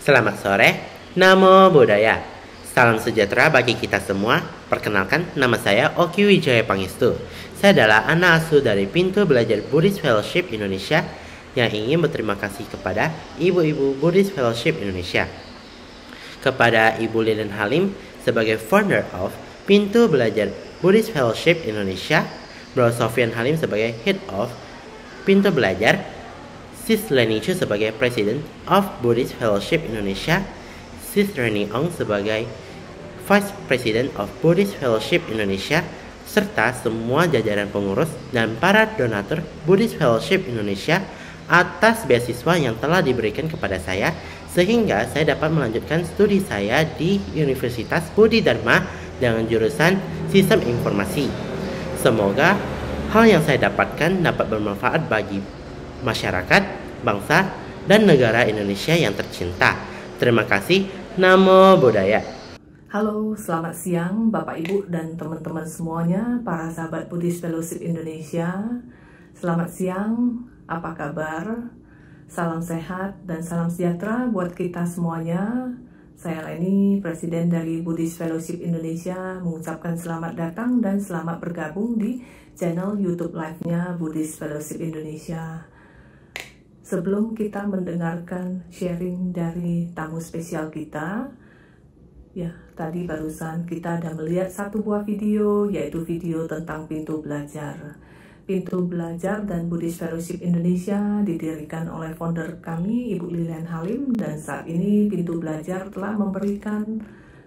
Selamat sore, Namo Buddhaya. Salam sejahtera bagi kita semua. Perkenalkan, nama saya Oki Wijaya Pangestu. Saya adalah anak asuh dari Pintu Belajar Buddhist Fellowship Indonesia yang ingin berterima kasih kepada Ibu-Ibu Buddhist Fellowship Indonesia, kepada Ibu Lilian Halim sebagai founder of Pintu Belajar Buddhist Fellowship Indonesia, Bro Sofyan Halim sebagai Head of Pintu Belajar, Sis Leni Chu sebagai President of Buddhist Fellowship Indonesia, Sis Reni Ong sebagai Vice President of Buddhist Fellowship Indonesia, serta semua jajaran pengurus dan para donatur Buddhist Fellowship Indonesia atas beasiswa yang telah diberikan kepada saya sehingga saya dapat melanjutkan studi saya di Universitas Budi Dharma dengan jurusan Sistem Informasi. Semoga hal yang saya dapatkan dapat bermanfaat bagi masyarakat, bangsa, dan negara Indonesia yang tercinta. Terima kasih. Namo Buddhaya. Halo, selamat siang Bapak Ibu dan teman-teman semuanya, para sahabat Buddhist Fellowship Indonesia. Selamat siang, apa kabar? Salam sehat dan salam sejahtera buat kita semuanya. Saya Leni, Presiden dari Buddhist Fellowship Indonesia, mengucapkan selamat datang dan selamat bergabung di channel YouTube Live-nya Buddhist Fellowship Indonesia. Sebelum kita mendengarkan sharing dari tamu spesial kita, ya, tadi barusan kita ada melihat satu buah video, yaitu video tentang Pintu Belajar. Pintu Belajar dan Buddhist Fellowship Indonesia didirikan oleh founder kami, Ibu Lilian Halim, dan saat ini Pintu Belajar telah memberikan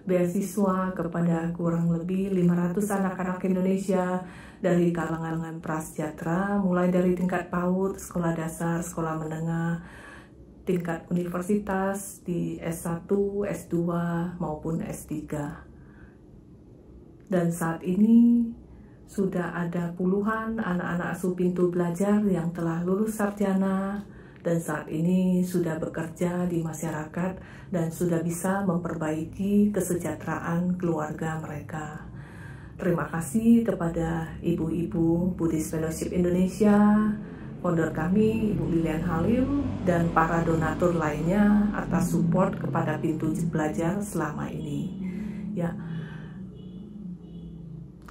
beasiswa kepada kurang lebih 500 anak-anak Indonesia dari kalangan prasejahtera, mulai dari tingkat PAUD, sekolah dasar, sekolah menengah, tingkat universitas di S1, S2, maupun S3. Dan saat ini sudah ada puluhan anak-anak asuh Pintu Belajar yang telah lulus sarjana dan saat ini sudah bekerja di masyarakat dan sudah bisa memperbaiki kesejahteraan keluarga mereka. Terima kasih kepada Ibu-Ibu Buddhist Fellowship Indonesia, founder kami, Ibu Lilian Halim, dan para donatur lainnya atas support kepada Pintu Belajar selama ini. Ya,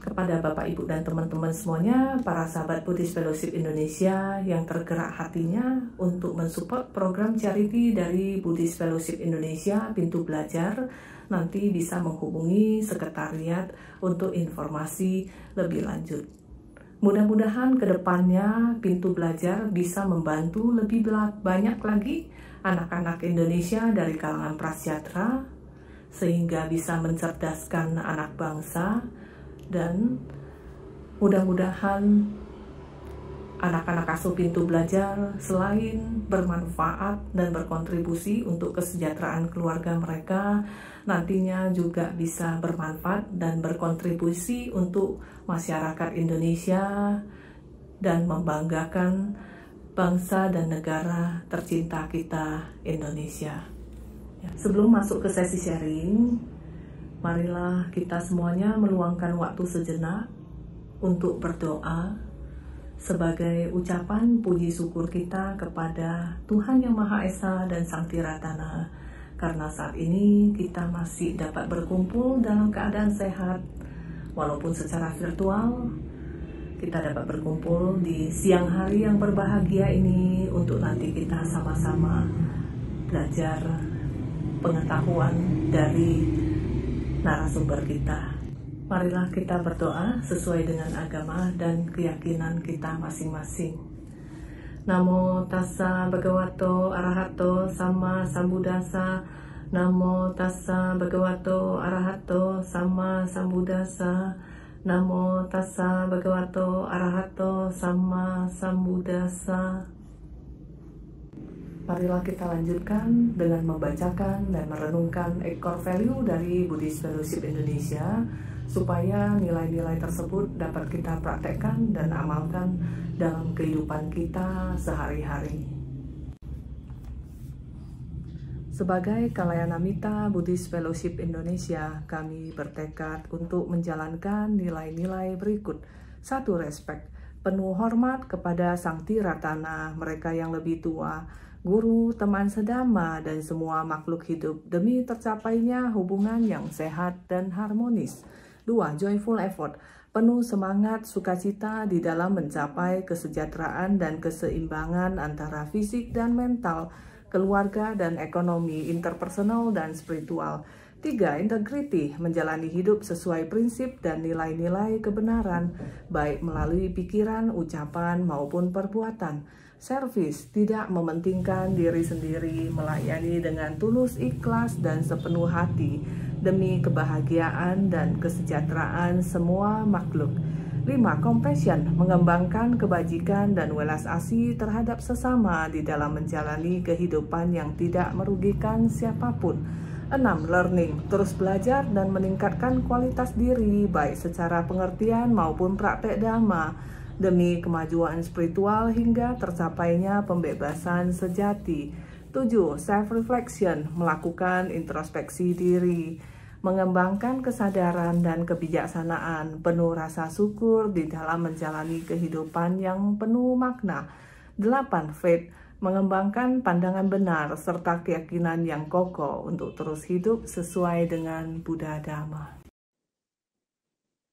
kepada Bapak, Ibu, dan teman-teman semuanya, para sahabat Buddhist Fellowship Indonesia yang tergerak hatinya untuk mensupport program charity dari Buddhist Fellowship Indonesia, Pintu Belajar, nanti bisa menghubungi sekretariat untuk informasi lebih lanjut. Mudah-mudahan ke depannya Pintu Belajar bisa membantu lebih banyak lagi anak-anak Indonesia dari kalangan prasejahtera, sehingga bisa mencerdaskan anak bangsa, dan mudah-mudahan anak-anak asuh Pintu Belajar selain bermanfaat dan berkontribusi untuk kesejahteraan keluarga mereka, nantinya juga bisa bermanfaat dan berkontribusi untuk masyarakat Indonesia dan membanggakan bangsa dan negara tercinta kita, Indonesia. Sebelum masuk ke sesi sharing, marilah kita semuanya meluangkan waktu sejenak untuk berdoa sebagai ucapan puji syukur kita kepada Tuhan Yang Maha Esa dan Sang Tiratana, karena saat ini kita masih dapat berkumpul dalam keadaan sehat, walaupun secara virtual. Kita dapat berkumpul di siang hari yang berbahagia ini untuk nanti kita sama-sama belajar pengetahuan dari narasumber kita. Marilah kita berdoa sesuai dengan agama dan keyakinan kita masing-masing. Namo tassa bhagavato arahato sama sambuddhassa. Namo tassa bhagavato arahato sama sambuddhassa. Namo tassa bhagavato arahato sama sambuddhassa. Marilah kita lanjutkan dengan membacakan dan merenungkan core value dari Buddhist Fellowship Indonesia, supaya nilai-nilai tersebut dapat kita praktekkan dan amalkan dalam kehidupan kita sehari-hari. Sebagai Kalayanamita Buddhist Fellowship Indonesia, kami bertekad untuk menjalankan nilai-nilai berikut. 1. Respect. penuh hormat kepada Sang Tiratana, mereka yang lebih tua, guru, teman sedama, dan semua makhluk hidup demi tercapainya hubungan yang sehat dan harmonis. 2. Joyful effort, penuh semangat sukacita di dalam mencapai kesejahteraan dan keseimbangan antara fisik dan mental, keluarga dan ekonomi, interpersonal dan spiritual. 3. Integrity, menjalani hidup sesuai prinsip dan nilai-nilai kebenaran, baik melalui pikiran, ucapan, maupun perbuatan. Service, tidak mementingkan diri sendiri, melayani dengan tulus ikhlas dan sepenuh hati, demi kebahagiaan dan kesejahteraan semua makhluk. 5. Compassion, mengembangkan kebajikan dan welas asih terhadap sesama di dalam menjalani kehidupan yang tidak merugikan siapapun. 6. Learning, terus belajar dan meningkatkan kualitas diri baik secara pengertian maupun praktek dhamma demi kemajuan spiritual hingga tercapainya pembebasan sejati. 7. Self-reflection, melakukan introspeksi diri, mengembangkan kesadaran dan kebijaksanaan, penuh rasa syukur di dalam menjalani kehidupan yang penuh makna. 8. Faith, mengembangkan pandangan benar serta keyakinan yang kokoh untuk terus hidup sesuai dengan Buddha Dhamma.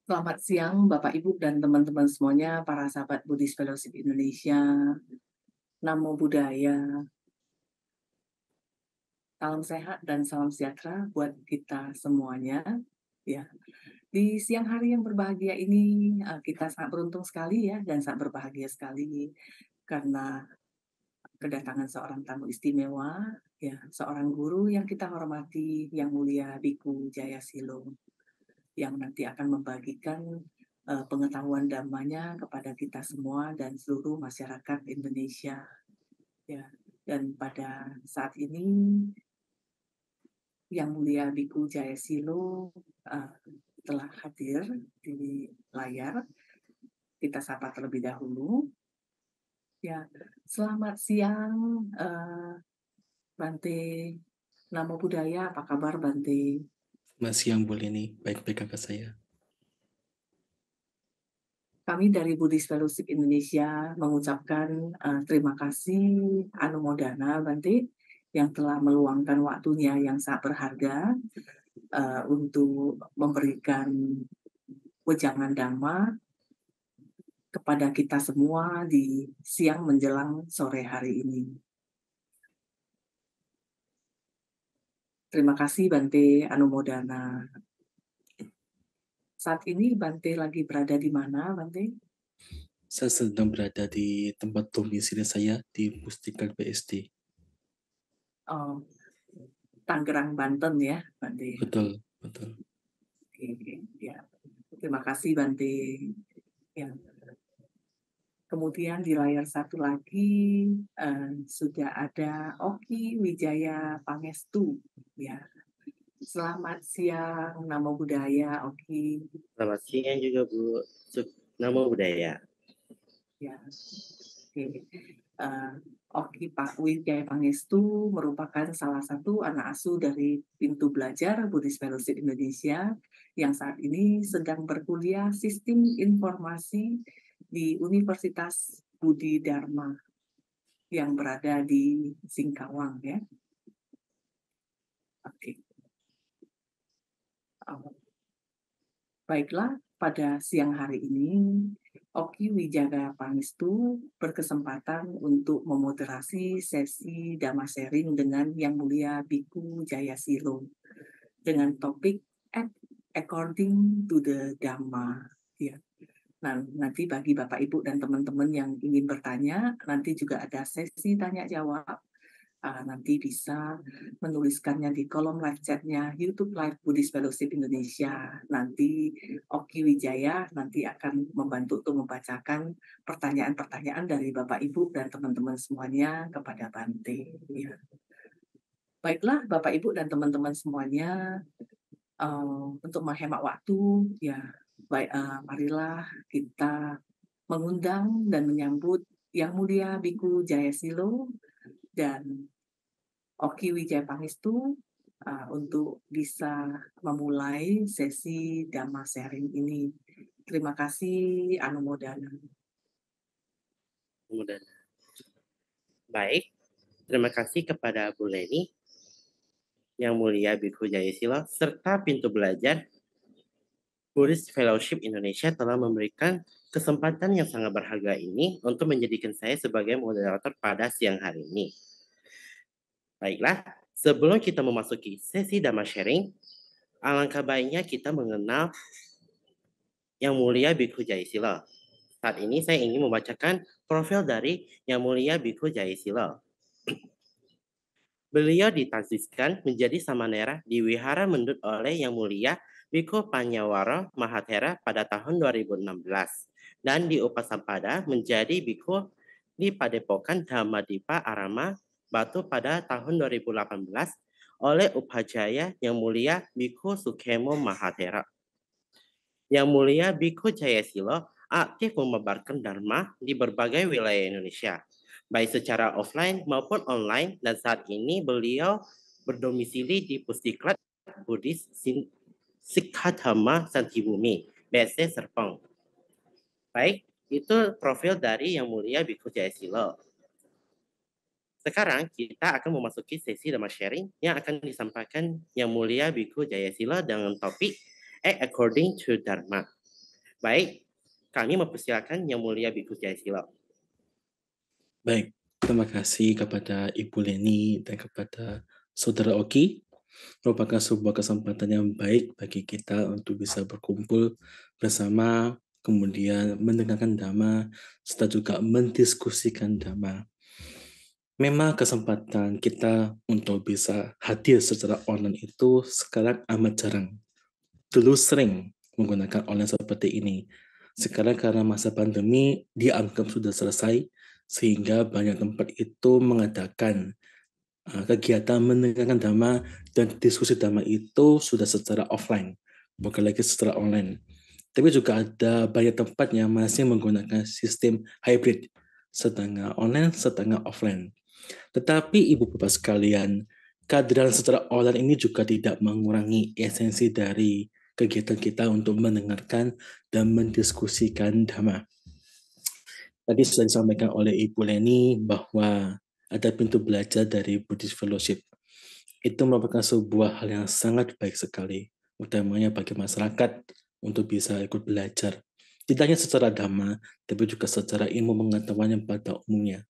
Selamat siang Bapak Ibu dan teman-teman semuanya, para sahabat Buddhist Fellowship Indonesia. Namo Buddhaya. Salam sehat dan salam sejahtera buat kita semuanya. Ya, di siang hari yang berbahagia ini kita sangat beruntung sekali ya dan sangat berbahagia sekali karena kedatangan seorang tamu istimewa, ya, seorang guru yang kita hormati, yang mulia Biku Jayasilo, yang nanti akan membagikan pengetahuan dhammanya kepada kita semua dan seluruh masyarakat Indonesia. Ya, dan pada saat ini, yang mulia Biku Jayasilo telah hadir di layar. Kita sapa terlebih dahulu. Ya, selamat siang Bante. Namo Buddhaya, apa kabar Bante? Selamat siang Bu Leni, baik-baik kakak saya. Kami dari Buddhist Fellowship Indonesia mengucapkan terima kasih Anumodana Bante yang telah meluangkan waktunya yang sangat berharga untuk memberikan wejangan Dhamma kepada kita semua di siang menjelang sore hari ini. Terima kasih Bante Anumodana. Saat ini Bante lagi berada di mana Bante? Saya sedang berada di tempat domisili saya di Mustika BSD. Oh, Tangerang, Banten ya Bante? Betul, betul. Oke, ya. Terima kasih Bante. Ya. Kemudian di layar satu lagi sudah ada Oki Wijaya Pangestu. Ya. Selamat siang, Namo Buddhaya, Oki. Selamat siang juga Bu. Namo Buddhaya. Ya. Oke. Oki Pak Wijaya Pangestu merupakan salah satu anak asuh dari Pintu Belajar Buddhist Fellowship Indonesia yang saat ini sedang berkuliah Sistem Informasi di Universitas Budi Dharma yang berada di Singkawang ya. Oke. Baiklah, pada siang hari ini Oki Wijaya Pangestu berkesempatan untuk memoderasi sesi Dhamma sharing dengan Yang Mulia Biku Jayasilo dengan topik According to the Dhamma. Ya. Nah, nanti bagi Bapak Ibu dan teman-teman yang ingin bertanya, nanti juga ada sesi tanya jawab. Nanti bisa menuliskannya di kolom live chatnya YouTube Live Buddhist Fellowship Indonesia. Nanti Oki Wijaya nanti akan membantu untuk membacakan pertanyaan-pertanyaan dari Bapak Ibu dan teman-teman semuanya kepada Bante. Ya. Baiklah Bapak Ibu dan teman-teman semuanya, untuk menghemat waktu, ya baik, marilah kita mengundang dan menyambut Yang Mulia Biku Jayasilo dan Oki Wijaya Pangestu untuk bisa memulai sesi Dhamma sharing ini. Terima kasih Anumodana. Kemudian, baik, terima kasih kepada Bu Leni, Yang Mulia Bikhu Jayasila, serta Pintu Belajar Buddhist Fellowship Indonesia telah memberikan kesempatan yang sangat berharga ini untuk menjadikan saya sebagai moderator pada siang hari ini. Baiklah, sebelum kita memasuki sesi Dhamma sharing, alangkah baiknya kita mengenal Yang Mulia Bikhu Jayasila. Saat ini saya ingin membacakan profil dari Yang Mulia Bikhu Jayasila. Beliau ditasiskan menjadi samanera di Wihara Mendut oleh Yang Mulia Bikhu Panyawara Mahathera pada tahun 2016 dan diupasampada menjadi bikhu di Padepokan Dhammadippa Arama Batu pada tahun 2018 oleh Upajaya Yang Mulia Bikhu Sukemo Mahathera. Yang Mulia Bikhu Jayasila aktif memebarkan Dharma di berbagai wilayah Indonesia, baik secara offline maupun online, dan saat ini beliau berdomisili di Pusdiklat Buddhis Sikhatama Santibumi, BSD Serpong. Baik, itu profil dari Yang Mulia Bikhu Jayasila. Sekarang kita akan memasuki sesi Dhamma sharing yang akan disampaikan Yang Mulia Bikhu Jayasila dengan topik Act According to Dharma. Baik, kami mempersilakan Yang Mulia Bikhu Jayasila. Baik, terima kasih kepada Ibu Leni dan kepada Saudara Oki. Merupakan sebuah kesempatan yang baik bagi kita untuk bisa berkumpul bersama, kemudian mendengarkan Dhamma, serta juga mendiskusikan Dhamma. Memang kesempatan kita untuk bisa hadir secara online itu sekarang amat jarang. Dulu sering menggunakan online seperti ini. Sekarang karena masa pandemi dianggap sudah selesai, sehingga banyak tempat itu mengadakan kegiatan mendengarkan Dhamma dan diskusi Dhamma itu sudah secara offline, bukan lagi secara online. Tapi juga ada banyak tempat yang masih menggunakan sistem hybrid, setengah online, setengah offline. Tetapi Ibu Bapak sekalian, kehadiran secara online ini juga tidak mengurangi esensi dari kegiatan kita untuk mendengarkan dan mendiskusikan Dhamma. Tadi sudah disampaikan oleh Ibu Leni bahwa ada pintu belajar dari Buddhist Fellowship. Itu merupakan sebuah hal yang sangat baik sekali, utamanya bagi masyarakat untuk bisa ikut belajar. Tidak hanya secara Dhamma, tapi juga secara ilmu pengetahuan yang pada umumnya.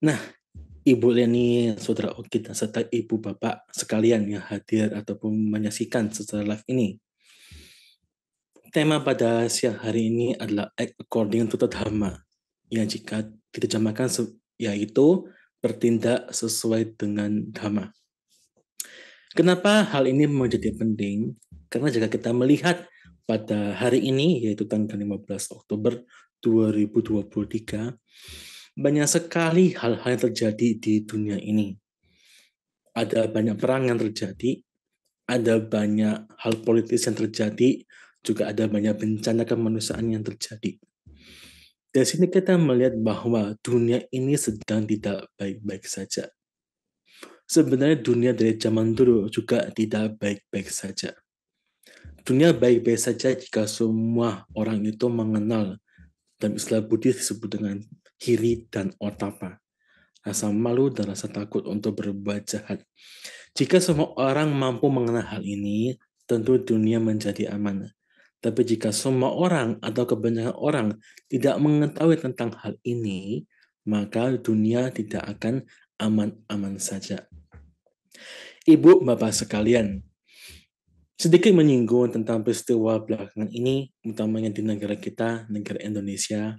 Nah, Ibu Leni, Saudara Oki, dan serta Ibu Bapak sekalian yang hadir ataupun menyaksikan secara live ini. Tema pada siang hari ini adalah Act According to Dhamma, yang jika diterjemahkan yaitu bertindak sesuai dengan Dhamma. Kenapa hal ini menjadi penting? Karena jika kita melihat pada hari ini, yaitu tanggal 15 Oktober 2023, banyak sekali hal-hal yang terjadi di dunia ini. Ada banyak perang yang terjadi, ada banyak hal politis yang terjadi, juga ada banyak bencana kemanusiaan yang terjadi. Dari sini kita melihat bahwa dunia ini sedang tidak baik-baik saja. Sebenarnya dunia dari zaman dulu juga tidak baik-baik saja. Dunia baik-baik saja jika semua orang itu mengenal, dalam istilah Buddhis disebut dengan hiri dan otapa, rasa malu dan rasa takut untuk berbuat jahat. Jika semua orang mampu mengenal hal ini, tentu dunia menjadi aman. Tapi jika semua orang atau kebanyakan orang tidak mengetahui tentang hal ini, maka dunia tidak akan aman-aman saja. Ibu, Bapak sekalian, sedikit menyinggung tentang peristiwa belakangan ini, utamanya di negara kita, negara Indonesia.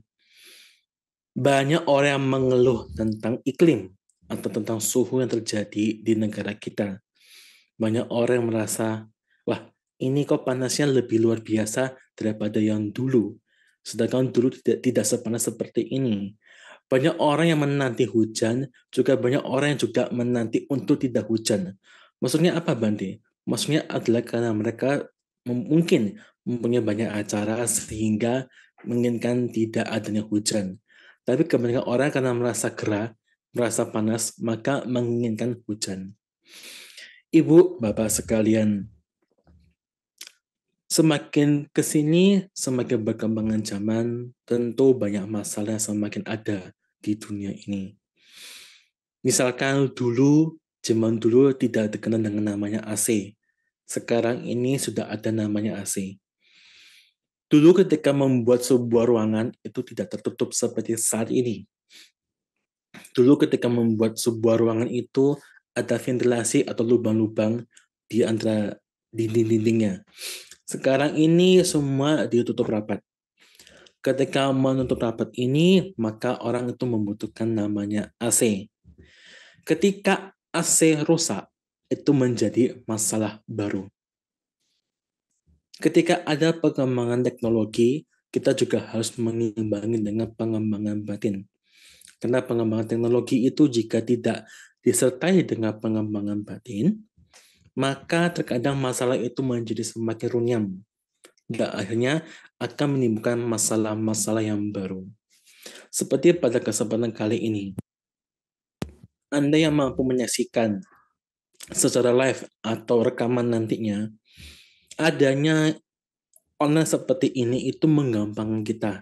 Banyak orang yang mengeluh tentang iklim atau tentang suhu yang terjadi di negara kita. Banyak orang yang merasa, wah, ini kok panasnya lebih luar biasa daripada yang dulu. Sedangkan dulu tidak sepanas seperti ini. Banyak orang yang menanti hujan, juga banyak orang yang juga menanti untuk tidak hujan. Maksudnya apa, Bante? Maksudnya adalah karena mereka mungkin mempunyai banyak acara sehingga menginginkan tidak adanya hujan. Tapi kebanyakan orang karena merasa gerah, merasa panas, maka menginginkan hujan. Ibu, Bapak sekalian, Semakin kesini, semakin berkembangan zaman, tentu banyak masalah yang semakin ada di dunia ini. Misalkan zaman dulu tidak dikenal dengan namanya AC. Sekarang ini sudah ada namanya AC. Dulu ketika membuat sebuah ruangan itu tidak tertutup seperti saat ini. Dulu ketika membuat sebuah ruangan itu ada ventilasi atau lubang-lubang di antara dinding-dindingnya. Sekarang ini semua ditutup rapat. Ketika menutup rapat ini, maka orang itu membutuhkan namanya AC. Ketika AC rusak, itu menjadi masalah baru. Ketika ada pengembangan teknologi, kita juga harus mengimbangi dengan pengembangan batin. Karena pengembangan teknologi itu jika tidak disertai dengan pengembangan batin, maka terkadang masalah itu menjadi semakin runyam. Dan akhirnya akan menimbulkan masalah-masalah yang baru. Seperti pada kesempatan kali ini, Anda yang mampu menyaksikan secara live atau rekaman nantinya, adanya online seperti ini itu menggampangkan kita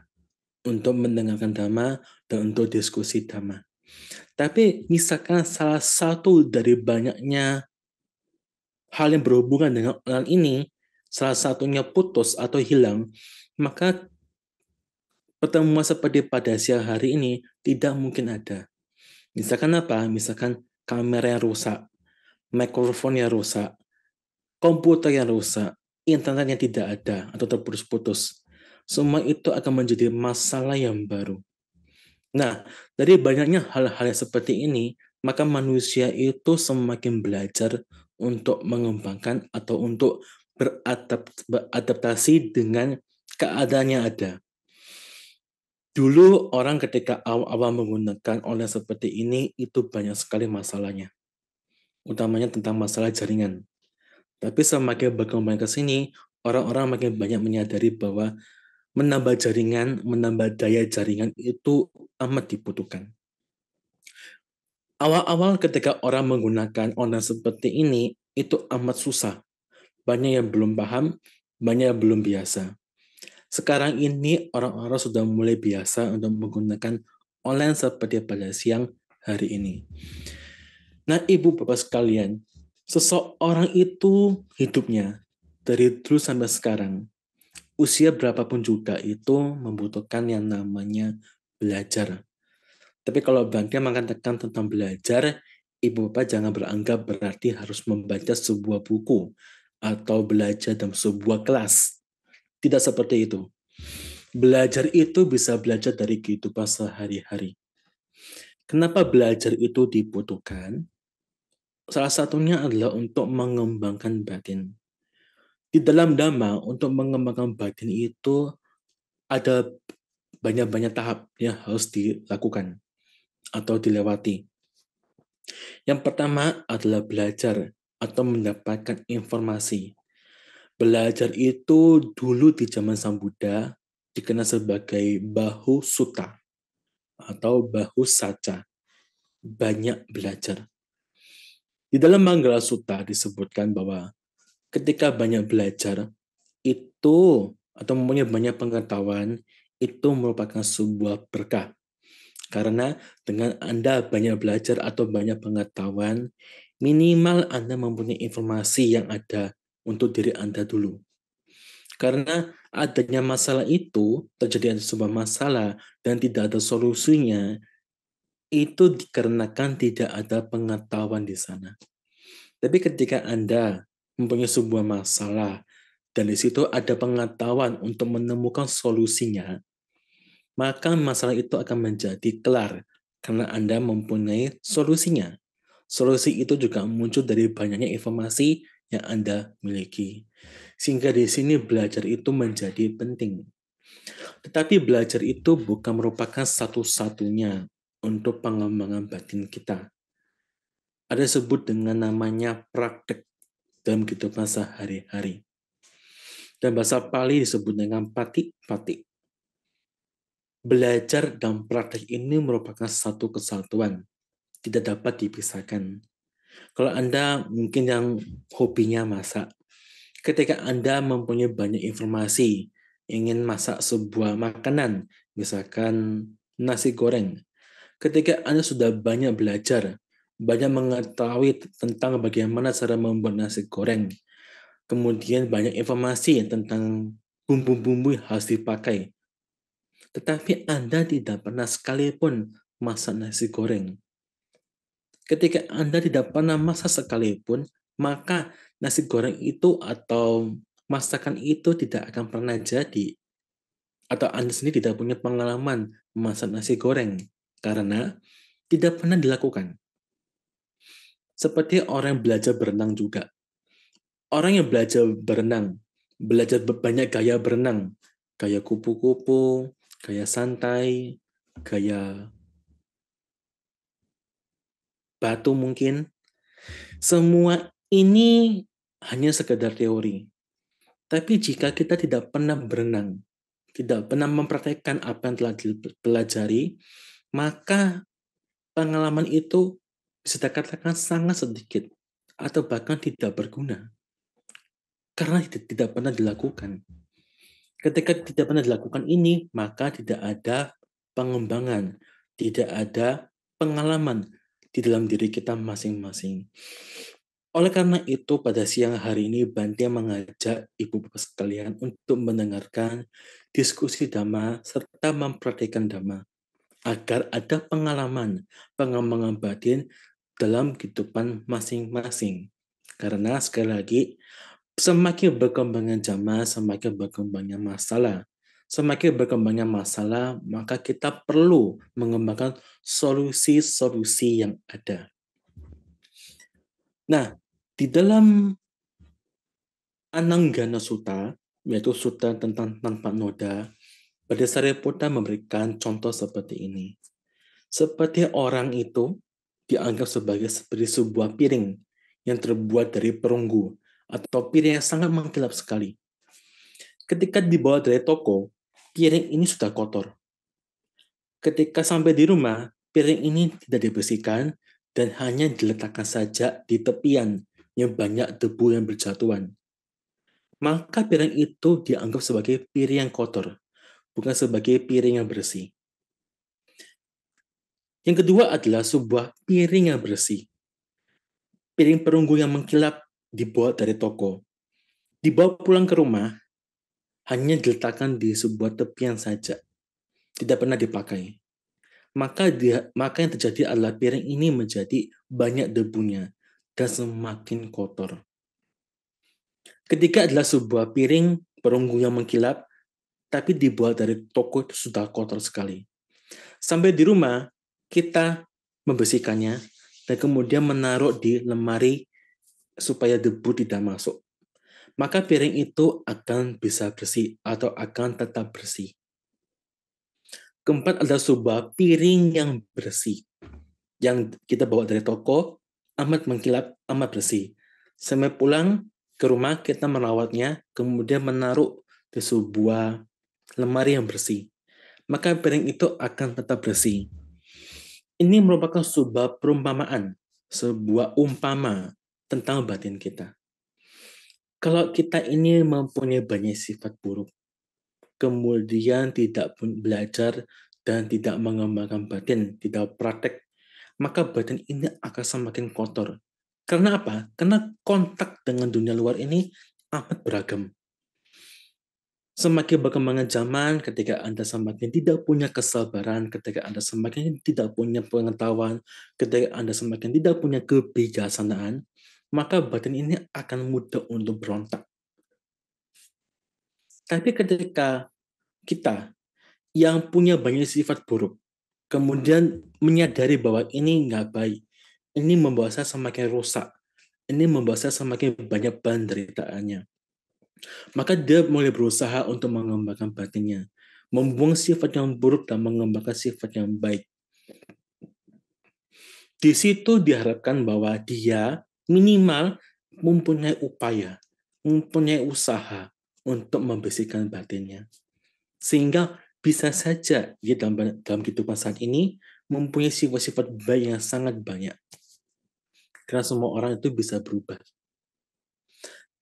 untuk mendengarkan dhamma dan untuk diskusi dhamma. Tapi misalkan salah satu dari banyaknya hal yang berhubungan dengan online ini, salah satunya putus atau hilang, maka pertemuan seperti pada siang hari ini tidak mungkin ada. Misalkan apa? Misalkan kamera yang rusak, mikrofon yang rusak, komputer yang rusak, internet yang tidak ada atau terputus-putus. Semua itu akan menjadi masalah yang baru. Nah, dari banyaknya hal-hal seperti ini, maka manusia itu semakin belajar untuk mengembangkan atau untuk beradaptasi dengan keadaan yang ada. Dulu orang ketika awal-awal menggunakan online seperti ini, itu banyak sekali masalahnya. Utamanya tentang masalah jaringan. Tapi semakin berkembang ke sini, orang-orang makin banyak menyadari bahwa menambah jaringan, menambah daya jaringan itu amat dibutuhkan. Awal-awal ketika orang menggunakan online seperti ini, itu amat susah. Banyak yang belum paham, banyak yang belum biasa. Sekarang ini orang-orang sudah mulai biasa untuk menggunakan online seperti pada siang hari ini. Nah, Ibu Bapak sekalian, seseorang itu hidupnya dari dulu sampai sekarang, usia berapapun juga itu membutuhkan yang namanya belajar. Tapi kalau Bangke mengatakan tentang belajar, Ibu Bapak jangan beranggap berarti harus membaca sebuah buku atau belajar dalam sebuah kelas. Tidak seperti itu. Belajar itu bisa belajar dari kehidupan sehari-hari. Kenapa belajar itu dibutuhkan? Salah satunya adalah untuk mengembangkan batin. Di dalam Dhamma, untuk mengembangkan batin itu ada banyak-banyak tahap yang harus dilakukan atau dilewati. Yang pertama adalah belajar atau mendapatkan informasi. Belajar itu dulu di zaman Sang Buddha dikenal sebagai bahu sutta atau bahu saca, banyak belajar. Di dalam Manggala Sutta disebutkan bahwa ketika banyak belajar itu atau mempunyai banyak pengetahuan itu merupakan sebuah berkah. Karena dengan Anda banyak belajar atau banyak pengetahuan, minimal Anda mempunyai informasi yang ada untuk diri Anda dulu. Karena adanya masalah itu, terjadi sebuah masalah dan tidak ada solusinya, itu dikarenakan tidak ada pengetahuan di sana. Tapi ketika Anda mempunyai sebuah masalah dan di situ ada pengetahuan untuk menemukan solusinya, maka masalah itu akan menjadi kelar karena Anda mempunyai solusinya. Solusi itu juga muncul dari banyaknya informasi yang Anda miliki. Sehingga di sini belajar itu menjadi penting. Tetapi belajar itu bukan merupakan satu-satunya untuk pengembangan batin kita. Ada disebut dengan namanya praktek dalam kehidupan sehari-hari. Dan bahasa Pali disebut dengan pati-pati. Belajar dan praktek ini merupakan satu kesatuan. Tidak dapat dipisahkan. Kalau Anda mungkin yang hobinya masak, Ketika Anda mempunyai banyak informasi, ingin masak sebuah makanan, misalkan nasi goreng. Ketika Anda sudah banyak belajar, banyak mengetahui tentang bagaimana cara membuat nasi goreng, kemudian banyak informasi tentang bumbu-bumbu yang harus dipakai, tetapi Anda tidak pernah sekalipun masak nasi goreng. Ketika Anda tidak pernah masak sekalipun, maka nasi goreng itu atau masakan itu tidak akan pernah jadi. Atau Anda sendiri tidak punya pengalaman memasak nasi goreng karena tidak pernah dilakukan. Seperti orang yang belajar berenang juga. Orang yang belajar berenang, belajar banyak gaya berenang, gaya kupu-kupu, gaya santai, gaya batu mungkin. Semua ini hanya sekedar teori. Tapi jika kita tidak pernah berenang, tidak pernah mempraktekkan apa yang telah dipelajari, maka pengalaman itu bisa dikatakan sangat sedikit atau bahkan tidak berguna. Karena tidak pernah dilakukan. Ketika tidak pernah dilakukan ini, maka tidak ada pengembangan, tidak ada pengalaman di dalam diri kita masing-masing. Oleh karena itu, pada siang hari ini, Bantia mengajak ibu-bapak sekalian untuk mendengarkan diskusi Dhamma serta mempraktikkan Dhamma, agar ada pengalaman, pengembangan batin dalam kehidupan masing-masing. Karena sekali lagi, semakin berkembangnya zaman, semakin berkembangnya masalah. Semakin berkembangnya masalah, maka kita perlu mengembangkan solusi-solusi yang ada. Nah, di dalam Ananggana Sutta, yaitu sutta tentang tanpa noda, Pada Sariputta memberikan contoh seperti ini. Seperti orang itu dianggap sebagai seperti sebuah piring yang terbuat dari perunggu atau piring yang sangat mengkilap sekali. Ketika dibawa dari toko, piring ini sudah kotor. Ketika sampai di rumah, piring ini tidak dibersihkan dan hanya diletakkan saja di tepian yang banyak debu yang berjatuhan. Maka piring itu dianggap sebagai piring yang kotor, bukan sebagai piring yang bersih. Yang kedua adalah sebuah piring yang bersih. Piring perunggu yang mengkilap dibawa dari toko. Dibawa pulang ke rumah, hanya diletakkan di sebuah tepian saja. Tidak pernah dipakai. Maka yang terjadi adalah piring ini menjadi banyak debunya dan semakin kotor. Ketika adalah sebuah piring perunggu yang mengkilap, tapi dibuat dari toko itu sudah kotor sekali. Sampai di rumah, kita membersihkannya dan kemudian menaruh di lemari supaya debu tidak masuk. Maka piring itu akan bisa bersih atau akan tetap bersih. Keempat adalah sebuah piring yang bersih. Yang kita bawa dari toko, amat mengkilap, amat bersih. Sampai pulang ke rumah, kita merawatnya, kemudian menaruh di sebuah lemari yang bersih. Maka piring itu akan tetap bersih. Ini merupakan sebuah perumpamaan, sebuah umpama tentang batin kita. Kalau kita ini mempunyai banyak sifat buruk, kemudian tidak belajar dan tidak mengembangkan batin, tidak praktek, maka batin ini akan semakin kotor. Karena apa? Karena kontak dengan dunia luar ini amat beragam. Semakin berkembangnya zaman, ketika Anda semakin tidak punya kesabaran, ketika Anda semakin tidak punya pengetahuan, ketika Anda semakin tidak punya kebijaksanaan, maka batin ini akan mudah untuk berontak. Tapi ketika kita yang punya banyak sifat buruk, kemudian menyadari bahwa ini nggak baik, ini membawa saya semakin rusak, ini membawa saya semakin banyak penderitaannya, maka dia mulai berusaha untuk mengembangkan batinnya, membuang sifat yang buruk dan mengembangkan sifat yang baik. Di situ diharapkan bahwa dia minimal mempunyai upaya, mempunyai usaha untuk membersihkan batinnya. Sehingga bisa saja dia dalam kehidupan saat ini mempunyai sifat-sifat baik yang sangat banyak. Karena semua orang itu bisa berubah.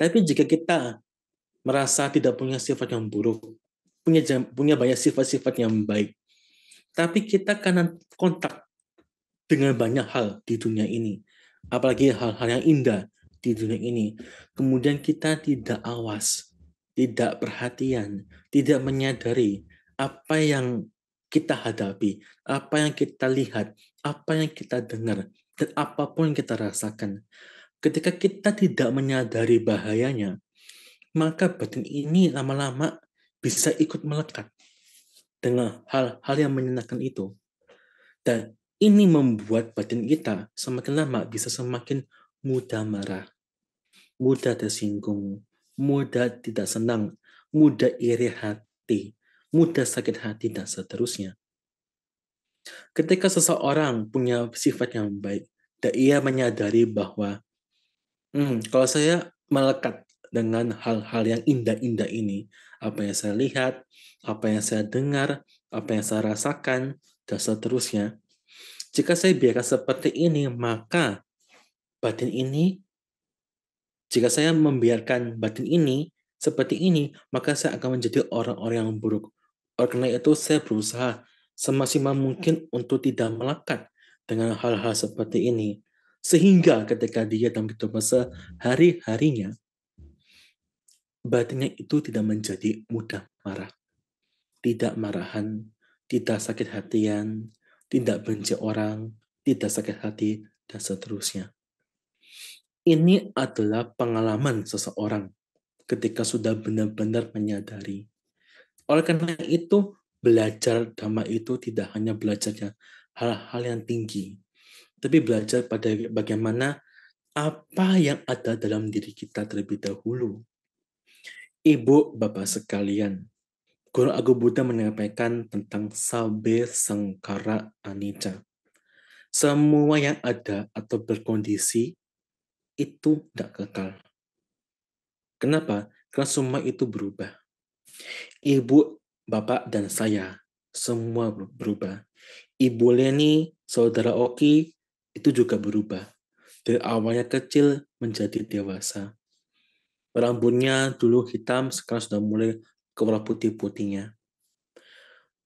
Tapi jika kita merasa tidak punya sifat yang buruk, punya banyak sifat-sifat yang baik, tapi kita karena kontak dengan banyak hal di dunia ini, apalagi hal-hal yang indah di dunia ini, kemudian kita tidak awas, tidak perhatian, tidak menyadari apa yang kita hadapi, apa yang kita lihat, apa yang kita dengar, dan apapun yang kita rasakan. Ketika kita tidak menyadari bahayanya, maka batin ini lama-lama bisa ikut melekat dengan hal-hal yang menyenangkan itu. Dan ini membuat batin kita semakin lama bisa semakin mudah marah, mudah tersinggung, mudah tidak senang, mudah iri hati, mudah sakit hati, dan seterusnya. Ketika seseorang punya sifat yang baik, dan ia menyadari bahwa kalau saya melekat dengan hal-hal yang indah-indah ini, apa yang saya lihat, apa yang saya dengar, apa yang saya rasakan, dan seterusnya, jika saya biarkan seperti ini, maka batin ini, jika saya membiarkan batin ini seperti ini, maka saya akan menjadi orang-orang yang buruk. Oleh karena itu, saya berusaha semaksimal mungkin untuk tidak melekat dengan hal-hal seperti ini. Sehingga ketika dia dalam kehidupan sehari-harinya, batinnya itu tidak menjadi mudah marah. Tidak marahan, tidak sakit hatian, tidak benci orang, tidak sakit hati, dan seterusnya. Ini adalah pengalaman seseorang ketika sudah benar-benar menyadari. Oleh karena itu, belajar Dhamma itu tidak hanya belajarnya hal-hal yang tinggi, tapi belajar pada bagaimana apa yang ada dalam diri kita terlebih dahulu. Ibu, Bapak sekalian, Guru Agung Buddha menyampaikan tentang Sabbe Sangkara Anicca. Semua yang ada atau berkondisi itu tidak kekal. Kenapa? Karena semua itu berubah. Ibu, Bapak, dan saya semua berubah. Ibu Leni, Saudara Oki, itu juga berubah. Dari awalnya kecil menjadi dewasa. Rambutnya dulu hitam, sekarang sudah mulai ke warna putih-putihnya.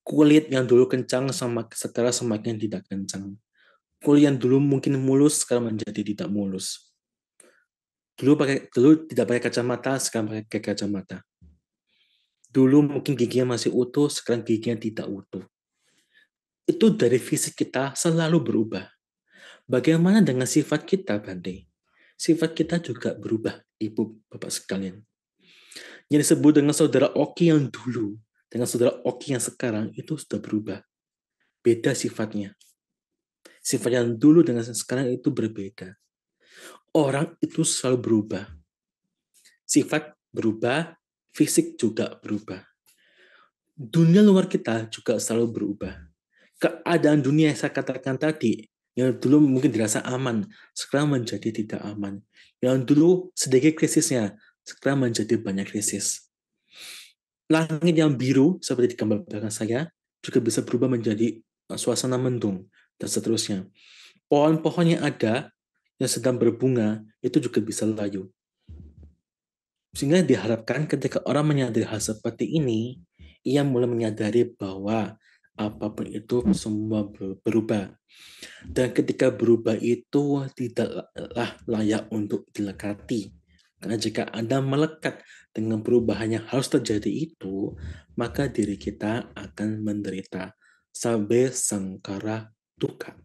Kulit yang dulu kencang sekarang semakin tidak kencang. Kulit yang dulu mungkin mulus sekarang menjadi tidak mulus. Dulu tidak pakai kacamata, sekarang pakai kacamata. Dulu mungkin giginya masih utuh, sekarang giginya tidak utuh. Itu dari fisik kita selalu berubah. Bagaimana dengan sifat kita, Bante? Sifat kita juga berubah, Ibu, Bapak sekalian. Yang disebut dengan saudara Oki yang dulu, dengan saudara Oki yang sekarang, itu sudah berubah. Beda sifatnya. Sifat yang dulu dengan sekarang itu berbeda. Orang itu selalu berubah. Sifat berubah, fisik juga berubah. Dunia luar kita juga selalu berubah. Keadaan dunia yang saya katakan tadi, yang dulu mungkin dirasa aman, sekarang menjadi tidak aman. Yang dulu sedikit krisisnya, sekarang menjadi banyak krisis. Langit yang biru, seperti di gambar belakang saya, juga bisa berubah menjadi suasana mendung, dan seterusnya. Pohon-pohon yang ada, yang sedang berbunga, itu juga bisa layu. Sehingga diharapkan ketika orang menyadari hal seperti ini, ia mulai menyadari bahwa apapun itu semua berubah. Dan ketika berubah itu tidaklah layak untuk dilekati. Karena jika Anda melekat dengan perubahan yang harus terjadi itu, maka diri kita akan menderita. Sabbe Sangkara Dukkha.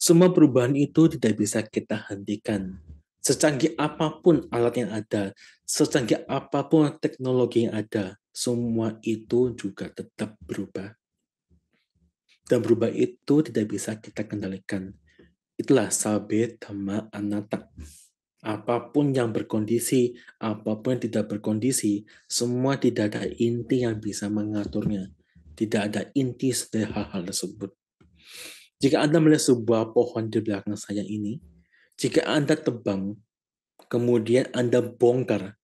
Semua perubahan itu tidak bisa kita hentikan. Secanggih apapun alat yang ada, secanggih apapun teknologi yang ada, semua itu juga tetap berubah. Dan berubah itu tidak bisa kita kendalikan. Itulah Sabbe Dhamma Anatta. Apapun yang berkondisi, apapun yang tidak berkondisi, semua tidak ada inti yang bisa mengaturnya. Tidak ada inti dari hal-hal tersebut. Jika Anda melihat sebuah pohon di belakang saya ini, jika Anda tebang, kemudian Anda bongkar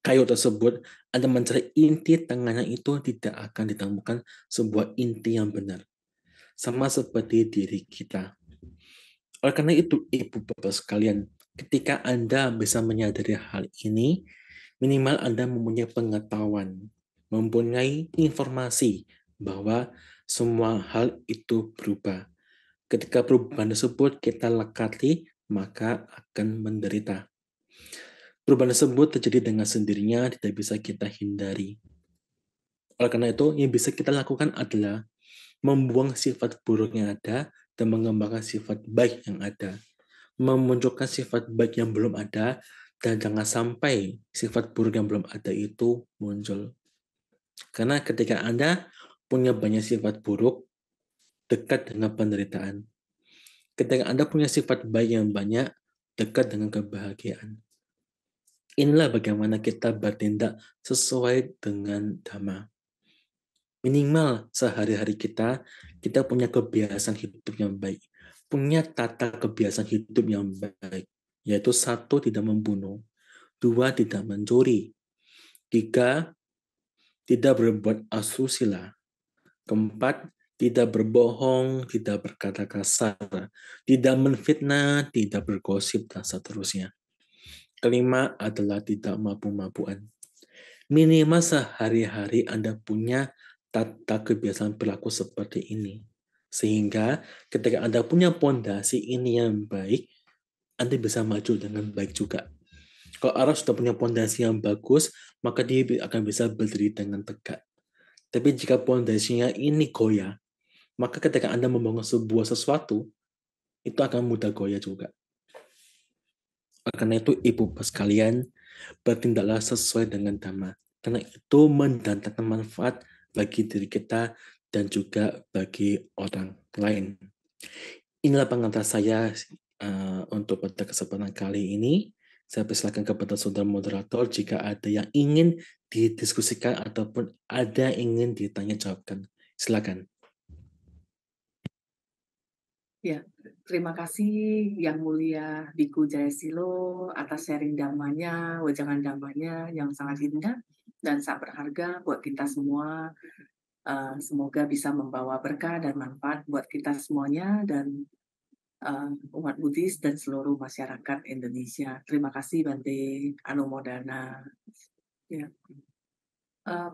kayu tersebut, Anda mencari inti tengahnya itu tidak akan ditemukan sebuah inti yang benar. Sama seperti diri kita. Oleh karena itu, Ibu Bapak sekalian, Ketika Anda bisa menyadari hal ini, minimal Anda mempunyai pengetahuan, mempunyai informasi bahwa semua hal itu berubah. Ketika perubahan tersebut kita lekati, maka akan menderita. Perubahan tersebut terjadi dengan sendirinya, tidak bisa kita hindari. Oleh karena itu, yang bisa kita lakukan adalah membuang sifat buruk yang ada dan mengembangkan sifat baik yang ada. Memunculkan sifat baik yang belum ada, dan jangan sampai sifat buruk yang belum ada itu muncul. Karena ketika Anda punya banyak sifat buruk, dekat dengan penderitaan. Ketika Anda punya sifat baik yang banyak, dekat dengan kebahagiaan. Inilah bagaimana kita bertindak sesuai dengan Dhamma. Minimal sehari-hari kita punya kebiasaan hidup yang baik. Punya tata kebiasaan hidup yang baik. Yaitu 1, tidak membunuh. 2, tidak mencuri. 3, tidak berbuat asusila. 4, tidak berbohong, tidak berkata kasar. Tidak menfitnah, tidak bergosip, dan seterusnya. 5 adalah tidak mabuk-mabukan. Minimal sehari-hari Anda punya tata kebiasaan perilaku seperti ini. Sehingga ketika Anda punya pondasi ini yang baik, Anda bisa maju dengan baik juga. Kalau orang sudah punya pondasi yang bagus, maka dia akan bisa berdiri dengan tegak. Tapi jika pondasinya ini goyah, maka ketika Anda membangun sebuah sesuatu, itu akan mudah goyah juga. Karena itu, Ibu Bapak sekalian, bertindaklah sesuai dengan Dhamma. Karena itu mendatangkan manfaat bagi diri kita dan juga bagi orang lain. Inilah pengantar saya untuk pada kesempatan kali ini. Saya persilakan kepada saudara moderator jika ada yang ingin didiskusikan ataupun ada yang ingin ditanya jawabkan. Silakan. Ya, terima kasih Yang Mulia Biku Jayasilo atas sharing dhammanya, wejangan dhammanya yang sangat indah dan sangat berharga buat kita semua. Semoga bisa membawa berkah dan manfaat buat kita semuanya dan umat Buddhis dan seluruh masyarakat Indonesia. Terima kasih Bante Anumodana. Ya.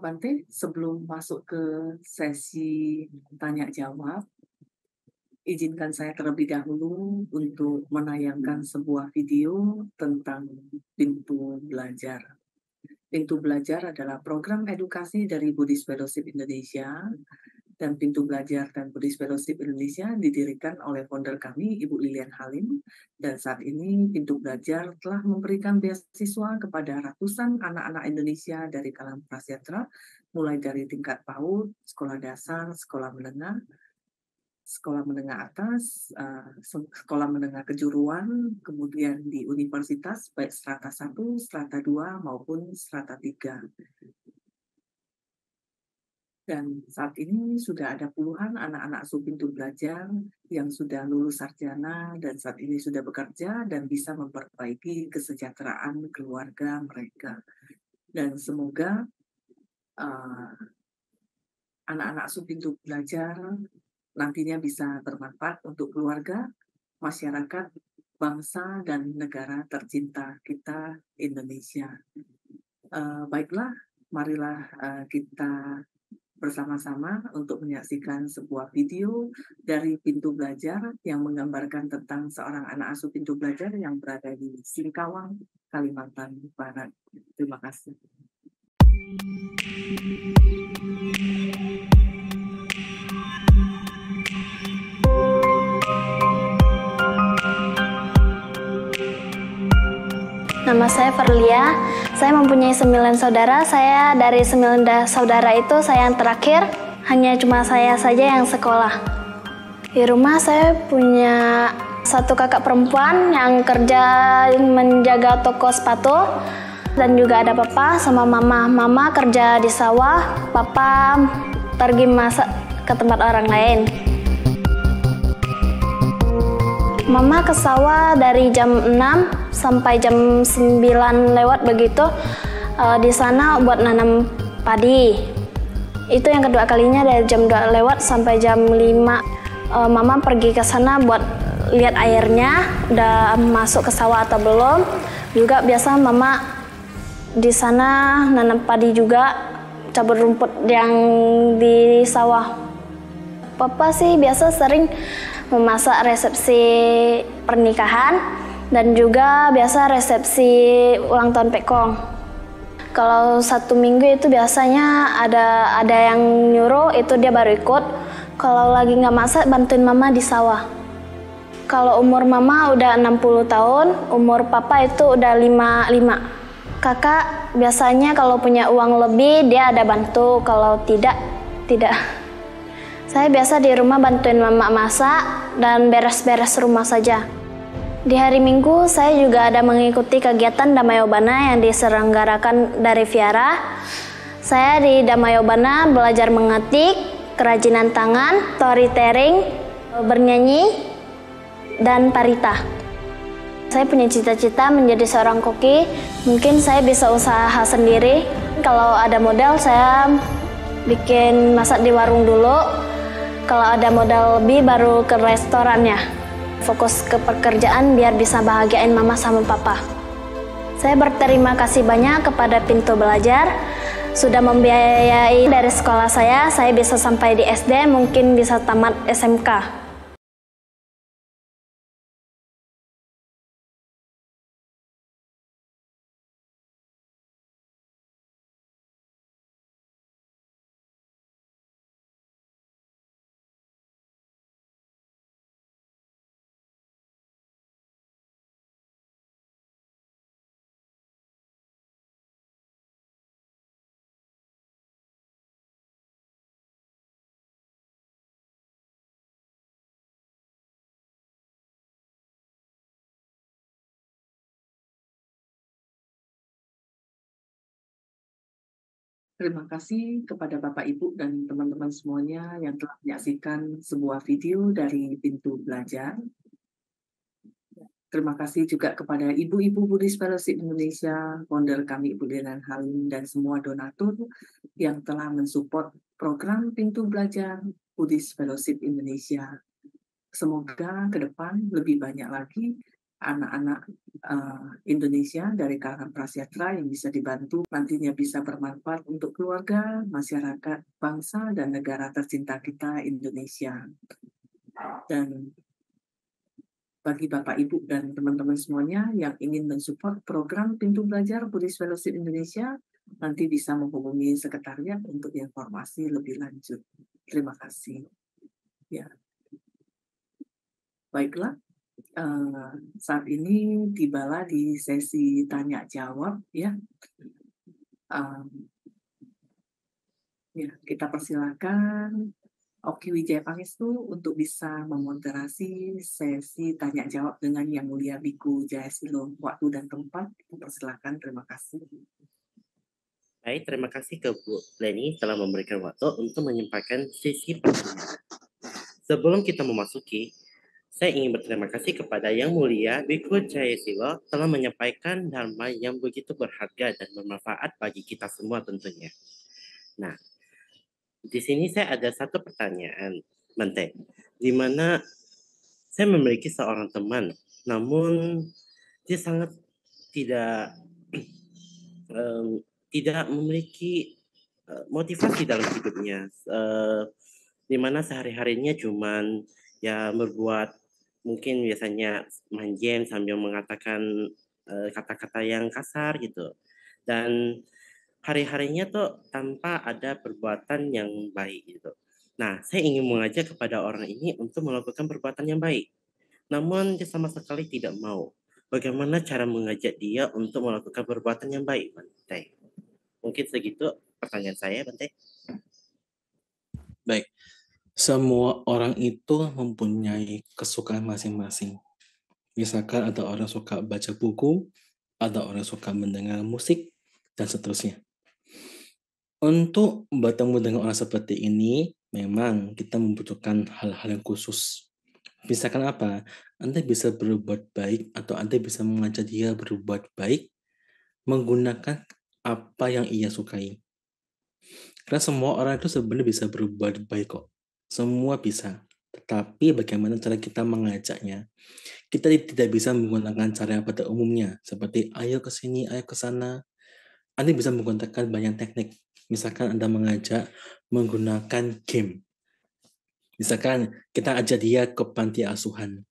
Bante, sebelum masuk ke sesi tanya jawab, izinkan saya terlebih dahulu untuk menayangkan sebuah video tentang Pintu Belajar. Pintu Belajar adalah program edukasi dari Buddhist Fellowship Indonesia, dan Pintu Belajar dan Buddhist Fellowship Indonesia didirikan oleh founder kami, Ibu Lilian Halim, dan saat ini Pintu Belajar telah memberikan beasiswa kepada ratusan anak-anak Indonesia dari kalangan prasejahtera, mulai dari tingkat PAUD, sekolah dasar, sekolah menengah atas, sekolah menengah kejuruan, kemudian di universitas, baik strata 1, strata 2, maupun strata 3. Dan saat ini sudah ada puluhan anak-anak asuh Pintu Belajar yang sudah lulus sarjana dan saat ini sudah bekerja dan bisa memperbaiki kesejahteraan keluarga mereka. Dan semoga anak-anak asuh Pintu Belajar nantinya bisa bermanfaat untuk keluarga, masyarakat, bangsa, dan negara tercinta kita, Indonesia. Baiklah, marilah kita bersama-sama untuk menyaksikan sebuah video dari Pintu Belajar yang menggambarkan tentang seorang anak asuh Pintu Belajar yang berada di Singkawang, Kalimantan Barat. Terima kasih. Nama saya Verlia, saya mempunyai 9 saudara. Saya dari 9 saudara itu saya yang terakhir, hanya cuma saya saja yang sekolah. Di rumah saya punya 1 kakak perempuan yang kerja menjaga toko sepatu, dan juga ada papa sama mama. Mama kerja di sawah, papa pergi masak ke tempat orang lain. Mama ke sawah dari jam 6 sampai jam 9 lewat begitu, di sana buat nanam padi. Itu yang kedua kalinya dari jam 2 lewat sampai jam 5. Mama pergi ke sana buat lihat airnya udah masuk ke sawah atau belum. Juga biasa mama di sana nanam padi juga, cabut rumput yang di sawah. Papa sih biasa sering memasak resepsi pernikahan dan juga biasa resepsi ulang tahun Pekong. Kalau 1 minggu itu biasanya ada yang nyuruh, itu dia baru ikut. Kalau lagi nggak masak, bantuin mama di sawah. Kalau umur mama udah 60 tahun, umur papa itu udah 55. Kakak biasanya kalau punya uang lebih, dia ada bantu. Kalau tidak. Saya biasa di rumah bantuin mama masak dan beres-beres rumah saja. Di hari Minggu, saya juga ada mengikuti kegiatan Damayobana yang diselenggarakan dari Viara. Saya di Damayobana belajar mengetik, kerajinan tangan, storytelling, bernyanyi, dan parita. Saya punya cita-cita menjadi seorang koki. Mungkin saya bisa usaha sendiri. Kalau ada modal, saya bikin masak di warung dulu. Kalau ada modal lebih, baru ke restorannya. Fokus ke pekerjaan biar bisa bahagiain mama sama papa. Saya berterima kasih banyak kepada Pintu Belajar sudah membiayai dari sekolah saya bisa sampai di SD, mungkin bisa tamat SMK. Terima kasih kepada Bapak, Ibu, dan teman-teman semuanya yang telah menyaksikan sebuah video dari Pintu Belajar. Terima kasih juga kepada Ibu-Ibu Buddhist Fellowship Indonesia, founder kami Ibu Dinan Halim, dan semua donatur yang telah mensupport program Pintu Belajar Buddhist Fellowship Indonesia. Semoga ke depan lebih banyak lagi anak-anak Indonesia dari kalangan prasejahtera yang bisa dibantu, nantinya bisa bermanfaat untuk keluarga, masyarakat, bangsa, dan negara tercinta kita, Indonesia. Dan bagi Bapak, Ibu, dan teman-teman semuanya yang ingin mensupport program Pintu Belajar Buddhist Fellowship Indonesia, nanti bisa menghubungi sekretariat untuk informasi lebih lanjut. Terima kasih. Ya. Baiklah. Saat ini tibalah di sesi tanya jawab ya. Kita persilakan Oki Wijaya Pangestu untuk bisa memoderasi sesi tanya jawab dengan Yang Mulia Biku Jayasilo. Waktu dan tempat persilakan. Terima kasih. Baik, terima kasih ke Bu Leni telah memberikan waktu untuk menyampaikan sesi pertanyaan. Sebelum kita memasuki, saya ingin berterima kasih kepada Yang Mulia Biku Jayasilo telah menyampaikan dharma yang begitu berharga dan bermanfaat bagi kita semua tentunya. Nah, di sini saya ada satu pertanyaan, Bante, di mana saya memiliki seorang teman, namun dia sangat tidak memiliki motivasi dalam hidupnya, di mana sehari-harinya cuman ya berbuat mungkin biasanya main game sambil mengatakan kata-kata yang kasar gitu, dan hari-harinya tuh tanpa ada perbuatan yang baik gitu. Nah, saya ingin mengajak kepada orang ini untuk melakukan perbuatan yang baik, namun dia sama sekali tidak mau. Bagaimana cara mengajak dia untuk melakukan perbuatan yang baik, Bante? Mungkin segitu pertanyaan saya, Bante. Baik. Semua orang itu mempunyai kesukaan masing-masing. Misalkan ada orang suka baca buku, ada orang suka mendengar musik, dan seterusnya. Untuk bertemu dengan orang seperti ini, memang kita membutuhkan hal-hal yang khusus. Misalkan apa? Anda bisa berbuat baik atau Anda bisa mengajak dia berbuat baik menggunakan apa yang ia sukai. Karena semua orang itu sebenarnya bisa berbuat baik kok. Semua bisa. tetapi bagaimana cara kita mengajaknya. Kita tidak bisa menggunakan cara yang pada umumnya, seperti ayo ke sini, ayo ke sana. Anda bisa menggunakan banyak teknik. Misalkan Anda mengajak menggunakan game. Misalkan kita ajak dia ke panti asuhan.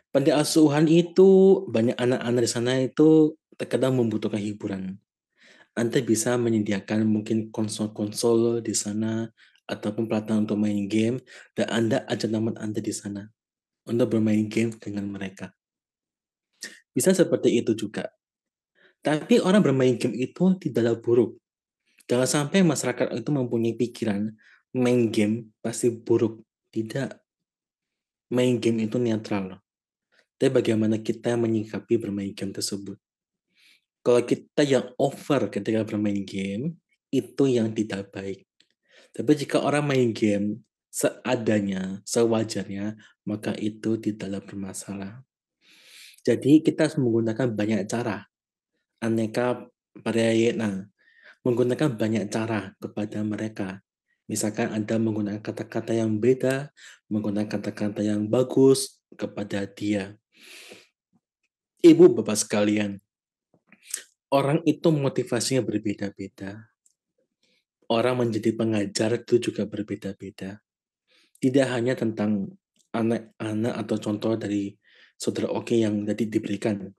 Panti asuhan itu banyak anak-anak di sana itu terkadang membutuhkan hiburan. Anda bisa menyediakan mungkin konsol-konsol di sana ataupun pelatihan untuk main game dan Anda ajak teman Anda di sana untuk bermain game dengan mereka. Bisa seperti itu juga. Tapi orang bermain game itu tidaklah buruk. Jangan sampai masyarakat itu mempunyai pikiran main game pasti buruk. Tidak. Main game itu netral. Tapi bagaimana kita menyikapi bermain game tersebut. Kalau kita yang over ketika bermain game, itu yang tidak baik. Tapi jika orang main game seadanya, sewajarnya, maka itu tidaklah bermasalah. Jadi kita harus menggunakan banyak cara. Aneka varian, menggunakan banyak cara kepada mereka. Misalkan Anda menggunakan kata-kata yang beda, menggunakan kata-kata yang bagus kepada dia. Ibu bapak sekalian, orang itu motivasinya berbeda-beda. Orang menjadi pengajar itu juga berbeda-beda. Tidak hanya tentang anak-anak atau contoh dari saudara Oki yang tadi diberikan.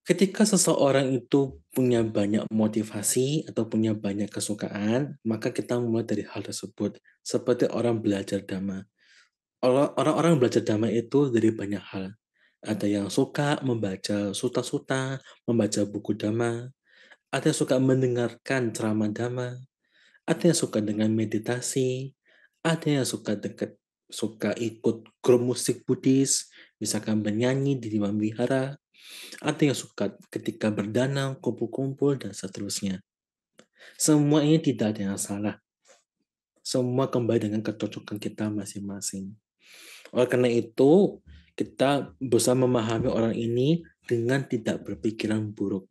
Ketika seseorang itu punya banyak motivasi atau punya banyak kesukaan, maka kita mulai dari hal tersebut. Seperti orang belajar dhamma. Orang-orang belajar dhamma itu dari banyak hal. Ada yang suka membaca suta-suta, membaca buku dhamma. Ada yang suka mendengarkan ceramah dhamma. Ada yang suka dengan meditasi. Ada yang suka ikut grup musik Buddhis, misalkan bernyanyi di Dewan Wihara. Ada yang suka ketika berdanau, kumpul-kumpul, dan seterusnya. Semua ini tidak ada yang salah. Semua kembali dengan kecocokan kita masing-masing. Oleh karena itu, kita berusaha memahami orang ini dengan tidak berpikiran buruk.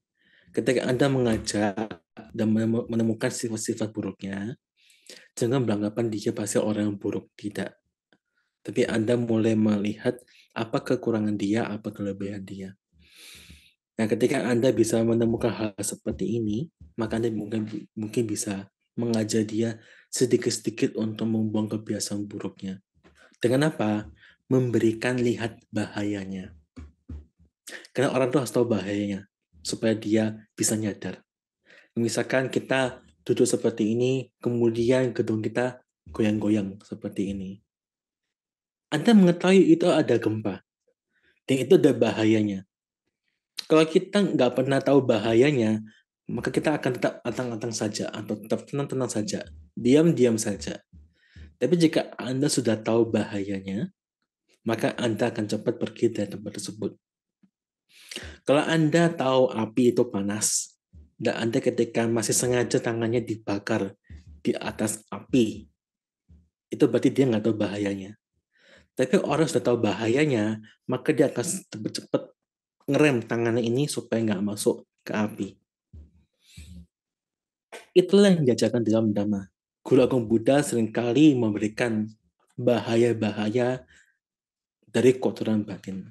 Ketika Anda mengajak dan menemukan sifat-sifat buruknya, jangan beranggapan dia pasti orang yang buruk. Tidak. Tapi Anda mulai melihat apa kekurangan dia, apa kelebihan dia. Nah, ketika Anda bisa menemukan hal seperti ini, maka Anda mungkin bisa mengajak dia sedikit-sedikit untuk membuang kebiasaan buruknya. Dengan apa? Memberikan lihat bahayanya. Karena orang itu harus tahu bahayanya, supaya dia bisa nyadar. Misalkan kita duduk seperti ini, kemudian gedung kita goyang-goyang seperti ini. Anda mengetahui itu ada gempa, dan itu ada bahayanya. Kalau kita nggak pernah tahu bahayanya, maka kita akan tetap antang-antang saja, atau tetap tenang-tenang saja, diam-diam saja. Tapi jika Anda sudah tahu bahayanya, maka Anda akan cepat pergi dari tempat tersebut. Kalau Anda tahu api itu panas, dan Anda ketika masih sengaja tangannya dibakar di atas api, itu berarti dia nggak tahu bahayanya. Tapi orang sudah tahu bahayanya, maka dia akan cepat-cepat ngerem tangannya ini supaya nggak masuk ke api. Itulah yang diajarkan dalam Dhamma. Guru Agung Buddha seringkali memberikan bahaya-bahaya dari kotoran batin.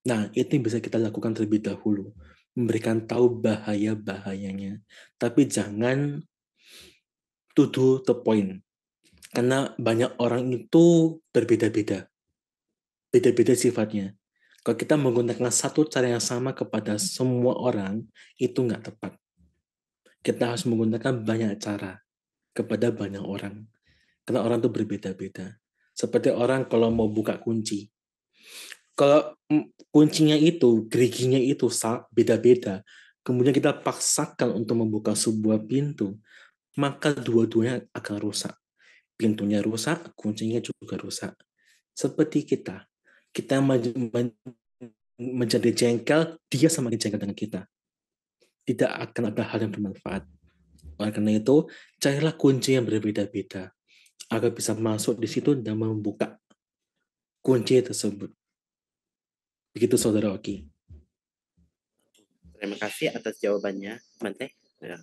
Nah, itu yang bisa kita lakukan terlebih dahulu. Memberikan tahu bahaya-bahayanya. Tapi jangan to the point. Karena banyak orang itu berbeda-beda. Beda-beda sifatnya. Kalau kita menggunakan satu cara yang sama kepada semua orang, itu nggak tepat. Kita harus menggunakan banyak cara kepada banyak orang. Karena orang itu berbeda-beda. Seperti orang kalau mau buka kunci. Kalau kuncinya itu, geriginya itu beda-beda, kemudian kita paksakan untuk membuka sebuah pintu, maka dua-duanya akan rusak. Pintunya rusak, kuncinya juga rusak. Seperti kita menjadi jengkel, dia semakin jengkel dengan kita. Tidak akan ada hal yang bermanfaat. Oleh karena itu, carilah kunci yang berbeda-beda agar bisa masuk di situ dan membuka kunci tersebut. Begitu Saudara Oki. Terima kasih atas jawabannya, Mante. Ya.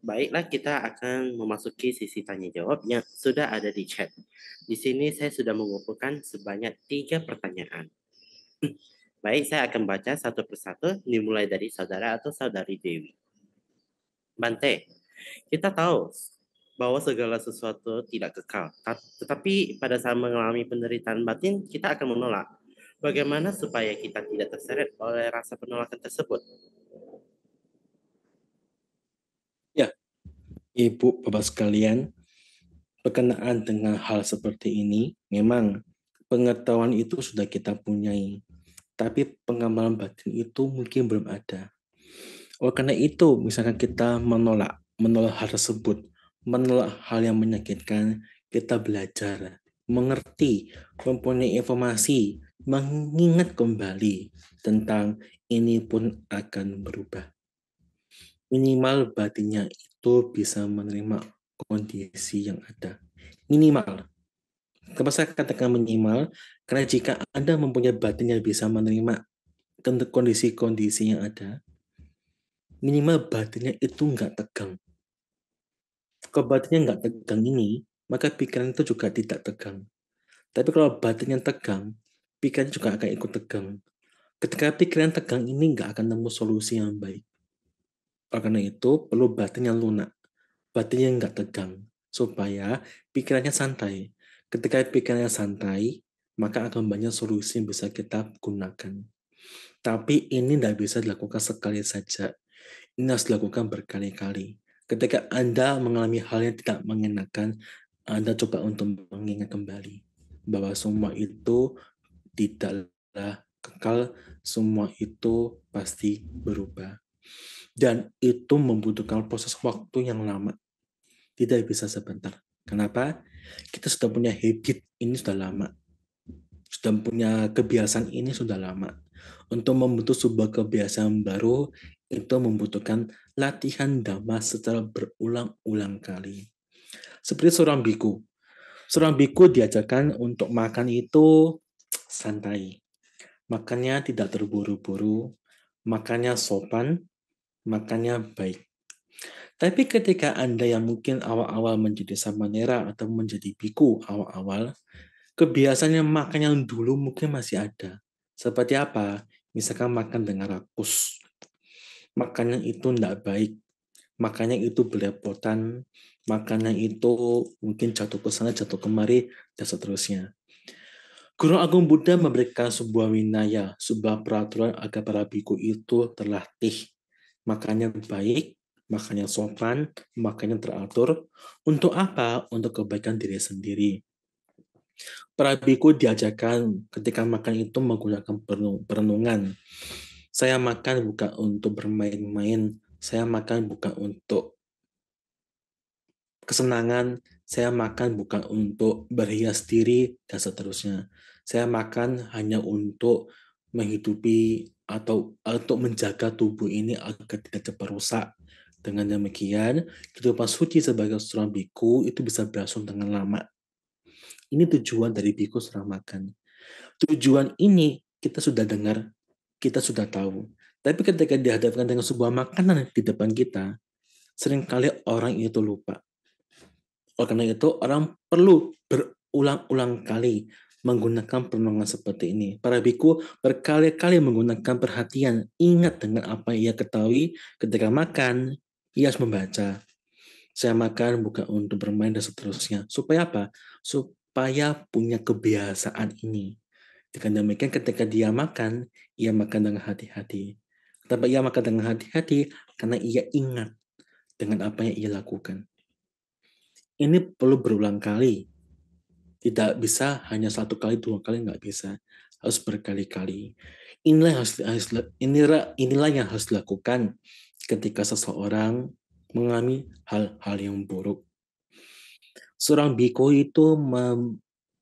Baiklah, kita akan memasuki sisi tanya jawab yang sudah ada di chat. Di sini saya sudah mengumpulkan sebanyak 3 pertanyaan. Baik, saya akan baca satu persatu dimulai dari saudara atau saudari Dewi. Bante, kita tahu bahwa segala sesuatu tidak kekal, tetapi pada saat mengalami penderitaan batin, kita akan menolak. Bagaimana supaya kita tidak terseret oleh rasa penolakan tersebut? Ya, Ibu, Bapak sekalian, berkenaan dengan hal seperti ini, memang pengetahuan itu sudah kita punyai, tapi pengamalan batin itu mungkin belum ada. Oleh karena itu, misalkan kita menolak hal tersebut, menolak hal yang menyakitkan, kita belajar, mengerti, mempunyai informasi, mengingat kembali tentang ini pun akan berubah. Minimal batinnya itu bisa menerima kondisi yang ada. Minimal. Kenapa saya katakan minimal? Karena jika Anda mempunyai batin yang bisa menerima kondisi-kondisi yang ada, minimal batinnya itu nggak tegang. Kalau batinnya nggak tegang ini, maka pikiran itu juga tidak tegang. Tapi kalau batinnya tegang, pikiran juga akan ikut tegang. Ketika pikiran tegang ini nggak akan nemu solusi yang baik. Oleh karena itu, perlu batin yang lunak, batin yang nggak tegang, supaya pikirannya santai. Ketika pikirannya santai, maka akan banyak solusi yang bisa kita gunakan. Tapi ini tidak bisa dilakukan sekali saja. Ini harus dilakukan berkali-kali. Ketika Anda mengalami hal yang tidak mengenakan, Anda coba untuk mengingat kembali bahwa semua itu tidaklah kekal, semua itu pasti berubah. Dan itu membutuhkan proses waktu yang lama. Tidak bisa sebentar. Kenapa? Kita sudah punya habit ini sudah lama. Sudah punya kebiasaan ini sudah lama. Untuk membentuk sebuah kebiasaan baru, itu membutuhkan latihan dhamma secara berulang-ulang kali. Seperti seorang biku. Seorang biku diajarkan untuk makan itu santai. Makannya tidak terburu-buru, makannya sopan, makannya baik. Tapi ketika Anda yang mungkin awal-awal menjadi samanera atau menjadi biku awal-awal, kebiasaannya makan yang dulu mungkin masih ada. Seperti apa? Misalkan makan dengan rakus. Makannya itu tidak baik. Makannya itu belepotan. Makannya itu mungkin jatuh ke sana, jatuh kemari, dan seterusnya. Guru Agung Buddha memberikan sebuah winaya, sebuah peraturan agar para biku itu terlatih. Makannya baik, makannya sopan, makannya teratur. Untuk apa? Untuk kebaikan diri sendiri. Para biku diajarkan ketika makan itu menggunakan perenungan. Saya makan bukan untuk bermain-main. Saya makan bukan untuk kesenangan. Saya makan bukan untuk berhias diri, dan seterusnya. Saya makan hanya untuk menghidupi atau untuk menjaga tubuh ini agar tidak cepat rusak. Dengan demikian, kehidupan suci sebagai seorang biku itu bisa berlangsung dengan lama. Ini tujuan dari biku setelah makan. Tujuan ini kita sudah dengar, kita sudah tahu. Tapi ketika dihadapkan dengan sebuah makanan di depan kita, seringkali orang itu lupa. Oleh karena itu, orang perlu berulang-ulang kali menggunakan perenungan seperti ini. Para biku berkali-kali menggunakan perhatian, ingat dengan apa yang ia ketahui ketika makan, ia harus membaca. Saya makan bukan untuk bermain dan seterusnya. Supaya apa? Supaya punya kebiasaan ini. Dengan demikian ketika dia makan, ia makan dengan hati-hati. Kenapa ia makan dengan hati-hati? Karena ia ingat dengan apa yang ia lakukan. Ini perlu berulang kali. Tidak bisa hanya 1 kali, 2 kali, nggak bisa. Harus berkali-kali. Inilah yang harus dilakukan ketika seseorang mengalami hal-hal yang buruk. Seorang biku itu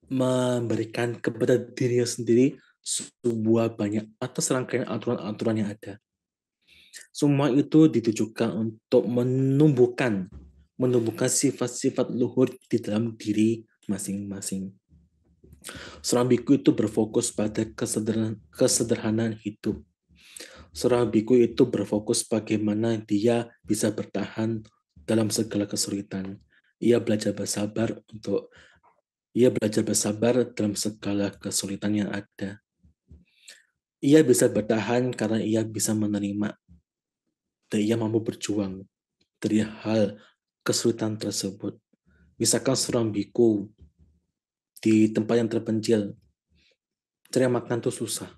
memberikan kepada dirinya sendiri sebuah banyak atau serangkaian aturan-aturan yang ada. Semua itu ditujukan untuk menumbuhkan sifat-sifat luhur di dalam diri masing-masing. Seorang biku itu berfokus pada kesederhanaan hidup. Seorang biku itu berfokus bagaimana dia bisa bertahan dalam segala kesulitan. Ia belajar bersabar dalam segala kesulitan yang ada. Ia bisa bertahan karena ia bisa menerima dan ia mampu berjuang dari hal kesulitan tersebut. Misalkan seorang biku di tempat yang terpencil, cari makan itu susah.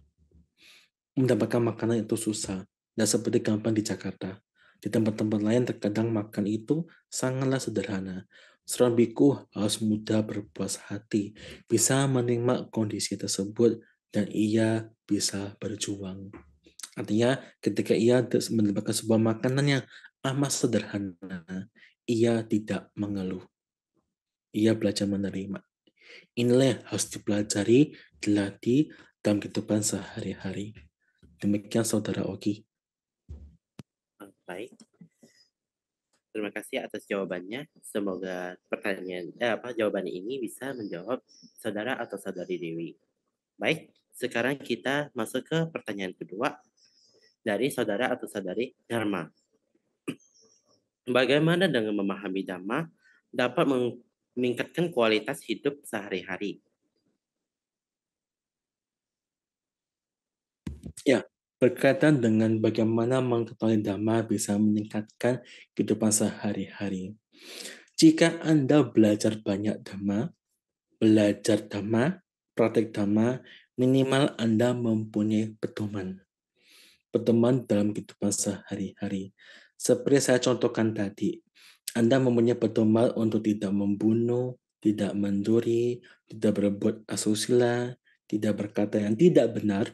Mendapatkan makanan itu susah. Dan seperti gampang di Jakarta. Di tempat-tempat lain terkadang makan itu sangatlah sederhana. Seorang biku harus mudah berpuas hati, bisa menerima kondisi tersebut, dan ia bisa berjuang. Artinya ketika ia mendapatkan sebuah makanan yang amat sederhana, ia tidak mengeluh. Ia belajar menerima. Inilah yang harus dipelajari, dilatih dalam kehidupan sehari-hari. Demikian Saudara Oki. Baik. Terima kasih atas jawabannya. Semoga jawaban ini bisa menjawab saudara atau saudari Dewi. Baik, sekarang kita masuk ke pertanyaan kedua dari saudara atau saudari Dharma. Bagaimana dengan memahami Dhamma dapat meningkatkan kualitas hidup sehari-hari? Ya, berkaitan dengan bagaimana mengetahui Dhamma bisa meningkatkan kehidupan sehari-hari. Jika Anda belajar banyak Dhamma, praktek Dhamma, minimal Anda mempunyai pedoman. Pedoman dalam kehidupan sehari-hari. Seperti saya contohkan tadi, Anda mempunyai pedoman untuk tidak membunuh, tidak mencuri, tidak berbuat asusila, tidak berkata yang tidak benar,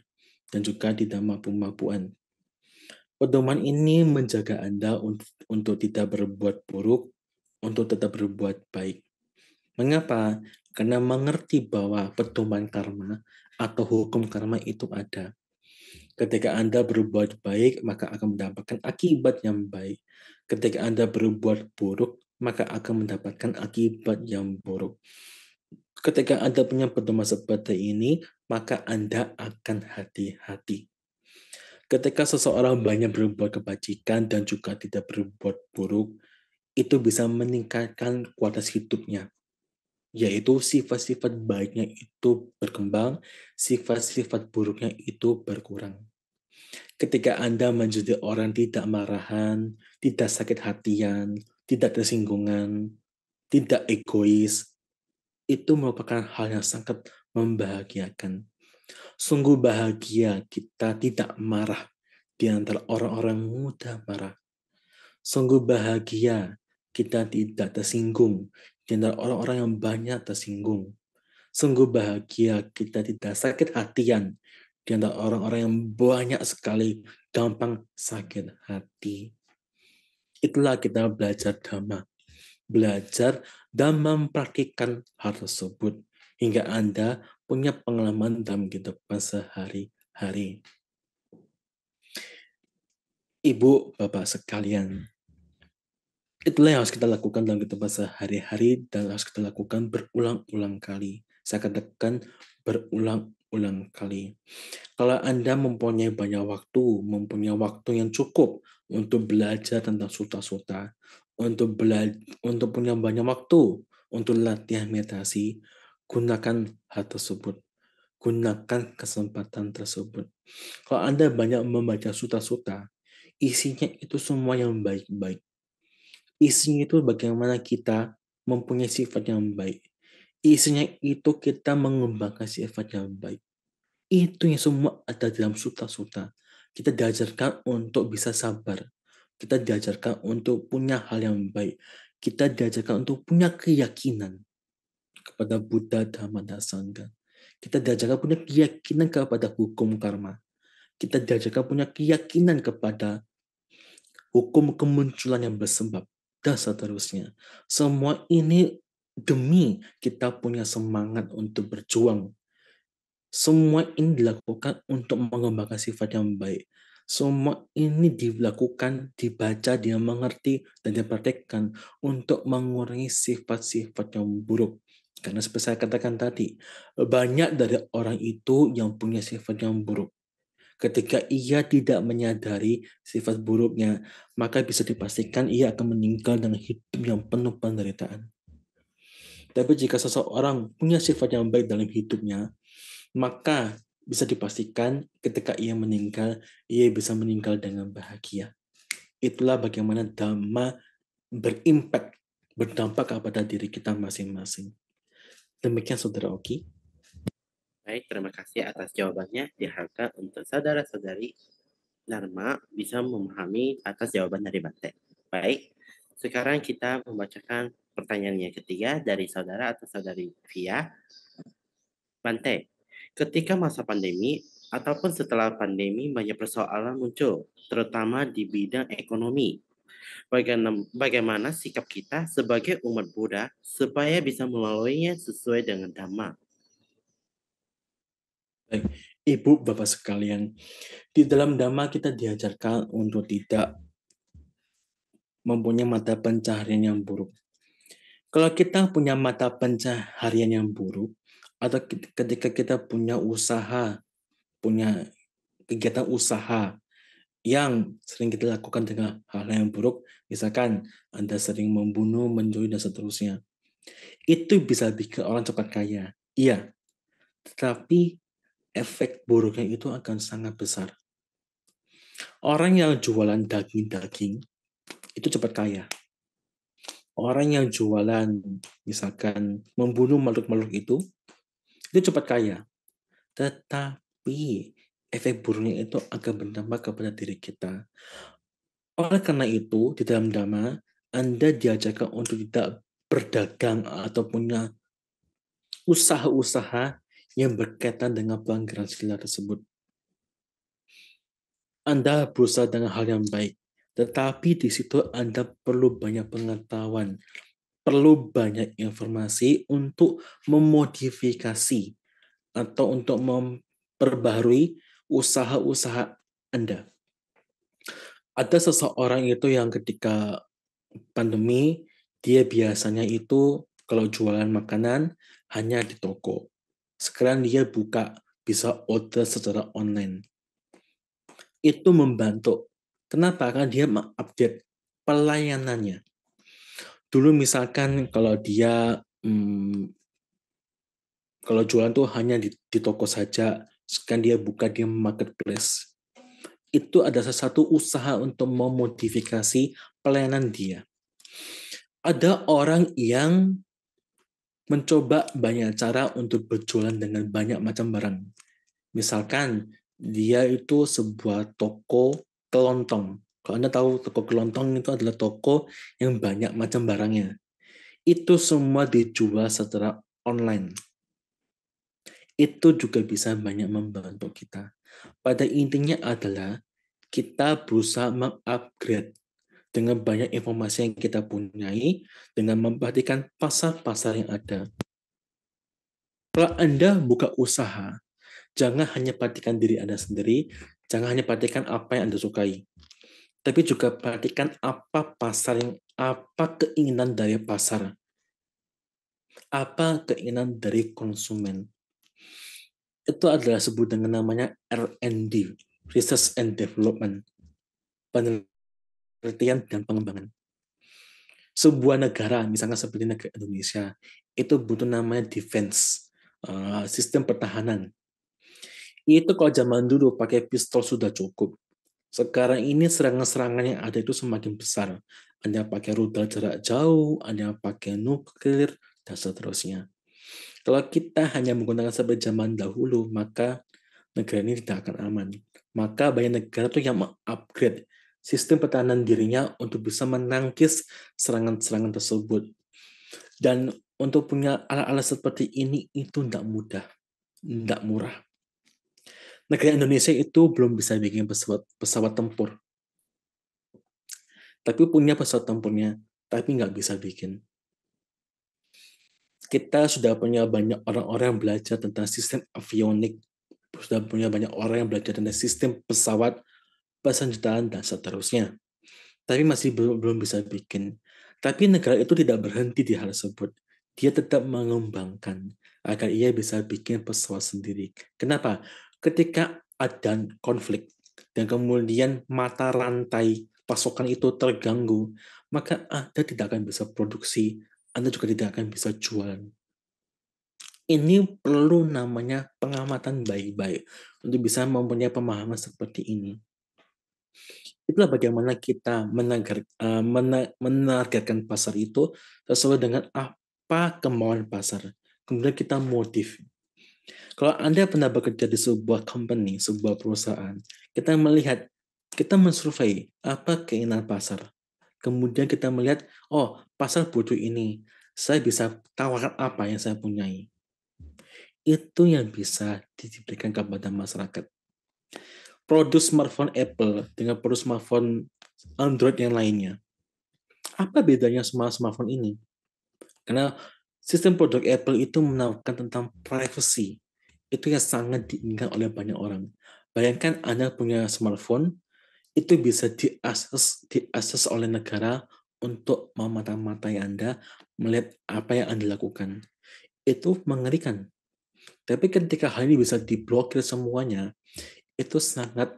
dan juga tidak mabuk-mabukan. Pedoman ini menjaga Anda untuk tidak berbuat buruk, untuk tetap berbuat baik. Mengapa? Karena mengerti bahwa pedoman karma atau hukum karma itu ada. Ketika Anda berbuat baik, maka akan mendapatkan akibat yang baik. Ketika Anda berbuat buruk, maka akan mendapatkan akibat yang buruk. Ketika Anda punya pedoman seperti ini, maka Anda akan hati-hati. Ketika seseorang banyak berbuat kebajikan dan juga tidak berbuat buruk, itu bisa meningkatkan kualitas hidupnya. Yaitu sifat-sifat baiknya itu berkembang, sifat-sifat buruknya itu berkurang. Ketika Anda menjadi orang tidak marahan, tidak sakit hatian, tidak tersinggungan, tidak egois, itu merupakan hal yang sangat membahagiakan. Sungguh bahagia kita tidak marah di antara orang-orang mudah marah. Sungguh bahagia kita tidak tersinggung di antara orang-orang yang banyak tersinggung. Sungguh bahagia kita tidak sakit hatian di antara orang-orang yang banyak sekali gampang sakit hati. Itulah kita belajar Dhamma. Belajar dan mempraktikkan hal tersebut hingga Anda punya pengalaman dalam kehidupan sehari-hari. Ibu, Bapak sekalian, itulah yang harus kita lakukan dalam kehidupan sehari-hari dan harus kita lakukan berulang-ulang kali. Saya katakan berulang-ulang kali. Kalau Anda mempunyai banyak waktu, mempunyai waktu yang cukup untuk belajar tentang sutta-sutta, untuk punya banyak waktu untuk latihan meditasi, gunakan hal tersebut. Gunakan kesempatan tersebut. Kalau Anda banyak membaca sutta-sutta, isinya itu semua yang baik-baik. Isinya itu bagaimana kita mempunyai sifat yang baik. Isinya itu kita mengembangkan sifat yang baik. Itu yang semua ada dalam sutta-sutta. Kita diajarkan untuk bisa sabar. Kita diajarkan untuk punya hal yang baik. Kita diajarkan untuk punya keyakinan kepada Buddha, Dhamma, dan Sangha. Kita diajarkan punya keyakinan kepada hukum karma. Kita diajarkan punya keyakinan kepada hukum kemunculan yang bersebab, dan seterusnya. Semua ini demi kita punya semangat untuk berjuang. Semua ini dilakukan untuk mengembangkan sifat yang baik. Semua ini dilakukan, dibaca, dia mengerti, dan dipraktekkan untuk mengurangi sifat-sifat yang buruk. Karena seperti saya katakan tadi, banyak dari orang itu yang punya sifat yang buruk. Ketika ia tidak menyadari sifat buruknya, maka bisa dipastikan ia akan meninggal dengan hidup yang penuh penderitaan. Tapi jika seseorang punya sifat yang baik dalam hidupnya, maka bisa dipastikan ketika ia meninggal, ia bisa meninggal dengan bahagia. Itulah bagaimana Dhamma berdampak kepada diri kita masing-masing. Demikian Saudara Oki. Baik, terima kasih atas jawabannya. Diharapkan untuk saudara-saudari Dharma bisa memahami atas jawaban dari Bante. Baik, sekarang kita membacakan pertanyaan yang ketiga dari saudara atau saudari Via. Bante, ketika masa pandemi ataupun setelah pandemi banyak persoalan muncul, terutama di bidang ekonomi. Bagaimana sikap kita sebagai umat Buddha supaya bisa melaluinya sesuai dengan Dhamma? Baik, Ibu, Bapak sekalian, di dalam Dhamma kita diajarkan untuk tidak mempunyai mata pencaharian yang buruk. Kalau kita punya mata pencaharian yang buruk, atau ketika kita punya usaha, punya kegiatan usaha yang sering kita lakukan dengan hal yang buruk, misalkan Anda sering membunuh, mencuri, dan seterusnya, itu bisa bikin orang cepat kaya. Iya, tetapi efek buruknya itu akan sangat besar. Orang yang jualan daging-daging itu cepat kaya. Orang yang jualan, misalkan membunuh makhluk-makhluk itu cepat kaya. Tetapi efek buruknya itu akan berdampak kepada diri kita. Oleh karena itu, di dalam Dhamma, Anda diajarkan untuk tidak berdagang atau punya usaha-usaha yang berkaitan dengan pelanggaran sila tersebut. Anda berusaha dengan hal yang baik, tetapi di situ Anda perlu banyak pengetahuan, perlu banyak informasi untuk memodifikasi atau untuk memperbaharui usaha-usaha Anda. Ada seseorang itu yang ketika pandemi, dia biasanya itu kalau jualan makanan hanya di toko. Sekarang dia buka, bisa order secara online. Itu membantu. Kenapa? Karena dia mengupdate pelayanannya. Dulu misalkan kalau dia kalau jualan tuh hanya di toko saja, sekarang dia buka di marketplace. Itu ada satu usaha untuk memodifikasi pelayanan dia. Ada orang yang mencoba banyak cara untuk berjualan dengan banyak macam barang. Misalkan dia itu sebuah toko kelontong. Kalau Anda tahu toko kelontong itu adalah toko yang banyak macam barangnya. Itu semua dijual secara online. Itu juga bisa banyak membantu kita. Pada intinya adalah kita berusaha mengupgrade dengan banyak informasi yang kita punyai, dengan memperhatikan pasar-pasar yang ada. Kalau Anda buka usaha, jangan hanya perhatikan diri Anda sendiri, jangan hanya perhatikan apa yang Anda sukai, tapi juga perhatikan apa keinginan dari pasar, apa keinginan dari konsumen. Itu adalah sebut dengan namanya R&D, Research and Development, penelitian dan pengembangan. Sebuah negara, misalnya seperti negara Indonesia, itu butuh namanya defense, sistem pertahanan. Itu kalau zaman dulu pakai pistol sudah cukup. Sekarang ini serangan-serangan yang ada itu semakin besar. Ada yang pakai rudal jarak jauh, ada yang pakai nuklir, dan seterusnya. Kalau kita hanya menggunakan seperti zaman dahulu, maka negara ini tidak akan aman. Maka banyak negara itu yang mengupgrade sistem pertahanan dirinya untuk bisa menangkis serangan-serangan tersebut. Dan untuk punya alat-alat seperti ini itu tidak mudah, tidak murah. Negara Indonesia itu belum bisa bikin pesawat tempur. Tapi punya pesawat tempurnya, tapi nggak bisa bikin. Kita sudah punya banyak orang-orang yang belajar tentang sistem avionik, sudah punya banyak orang yang belajar tentang sistem pesawat, persenjataan, dan seterusnya. Tapi masih belum bisa bikin. Tapi negara itu tidak berhenti di hal tersebut. Dia tetap mengembangkan agar ia bisa bikin pesawat sendiri. Kenapa? Ketika ada konflik, dan kemudian mata rantai pasokan itu terganggu, maka Anda tidak akan bisa produksi, Anda juga tidak akan bisa jualan. Ini perlu namanya pengamatan baik-baik untuk bisa mempunyai pemahaman seperti ini. Itulah bagaimana kita menargetkan pasar itu sesuai dengan apa kemauan pasar. Kemudian kita motif. Kalau Anda pernah bekerja di sebuah company, sebuah perusahaan, kita melihat, kita mensurvei apa keinginan pasar. Kemudian kita melihat, oh pasar butuh ini, saya bisa tawarkan apa yang saya punyai. Itu yang bisa diberikan kepada masyarakat. Produk smartphone Apple dengan produk smartphone Android yang lainnya. Apa bedanya semua smartphone ini? Karena sistem produk Apple itu menawarkan tentang privacy. Itu yang sangat diinginkan oleh banyak orang. Bayangkan Anda punya smartphone, itu bisa diakses oleh negara untuk memata-matai Anda, melihat apa yang Anda lakukan. Itu mengerikan. Tapi ketika hal ini bisa diblokir semuanya, itu sangat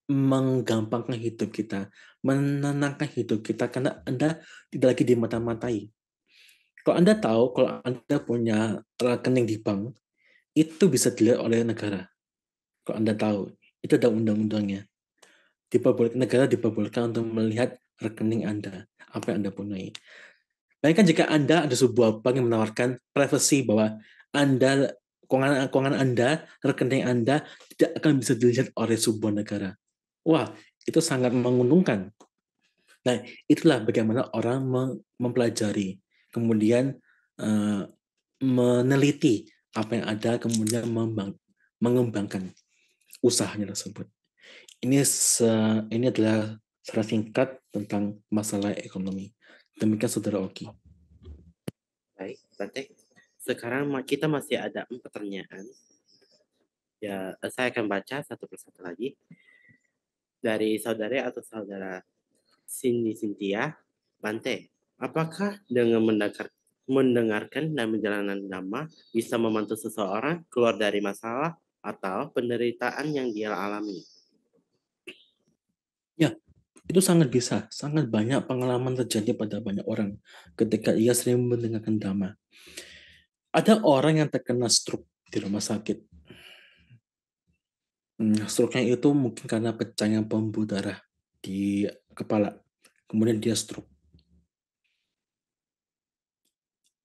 menggampangkan hidup kita, menenangkan hidup kita, karena Anda tidak lagi dimata-matai. Kalau Anda tahu, kalau Anda punya rekening di bank, itu bisa dilihat oleh negara. Kalau Anda tahu, itu ada undang-undangnya. Negara diperbolehkan untuk melihat rekening Anda, apa yang Anda punyai. Bayangkan jika Anda ada sebuah bank yang menawarkan privacy bahwa Anda, keuangan Anda, rekening Anda tidak akan bisa dilihat oleh sebuah negara. Wah, itu sangat menguntungkan. Nah, itulah bagaimana orang mempelajari, kemudian meneliti apa yang ada, kemudian mengembangkan usahanya tersebut. Ini adalah secara singkat tentang masalah ekonomi. Demikian Saudara Oki. Baik, Bante. Sekarang kita masih ada 4 pertanyaan. Ya, saya akan baca satu persatu lagi. Dari saudara atau saudara Cindy Cynthia, Bante, apakah dengan mendengarkan dan menjalankan Dhamma bisa membantu seseorang keluar dari masalah atau penderitaan yang dia alami? Ya, itu sangat bisa. Sangat banyak pengalaman terjadi pada banyak orang ketika ia sering mendengarkan Dhamma. Ada orang yang terkena stroke di rumah sakit. Stroke-nya itu mungkin karena pecahnya pembuluh darah di kepala. Kemudian dia stroke.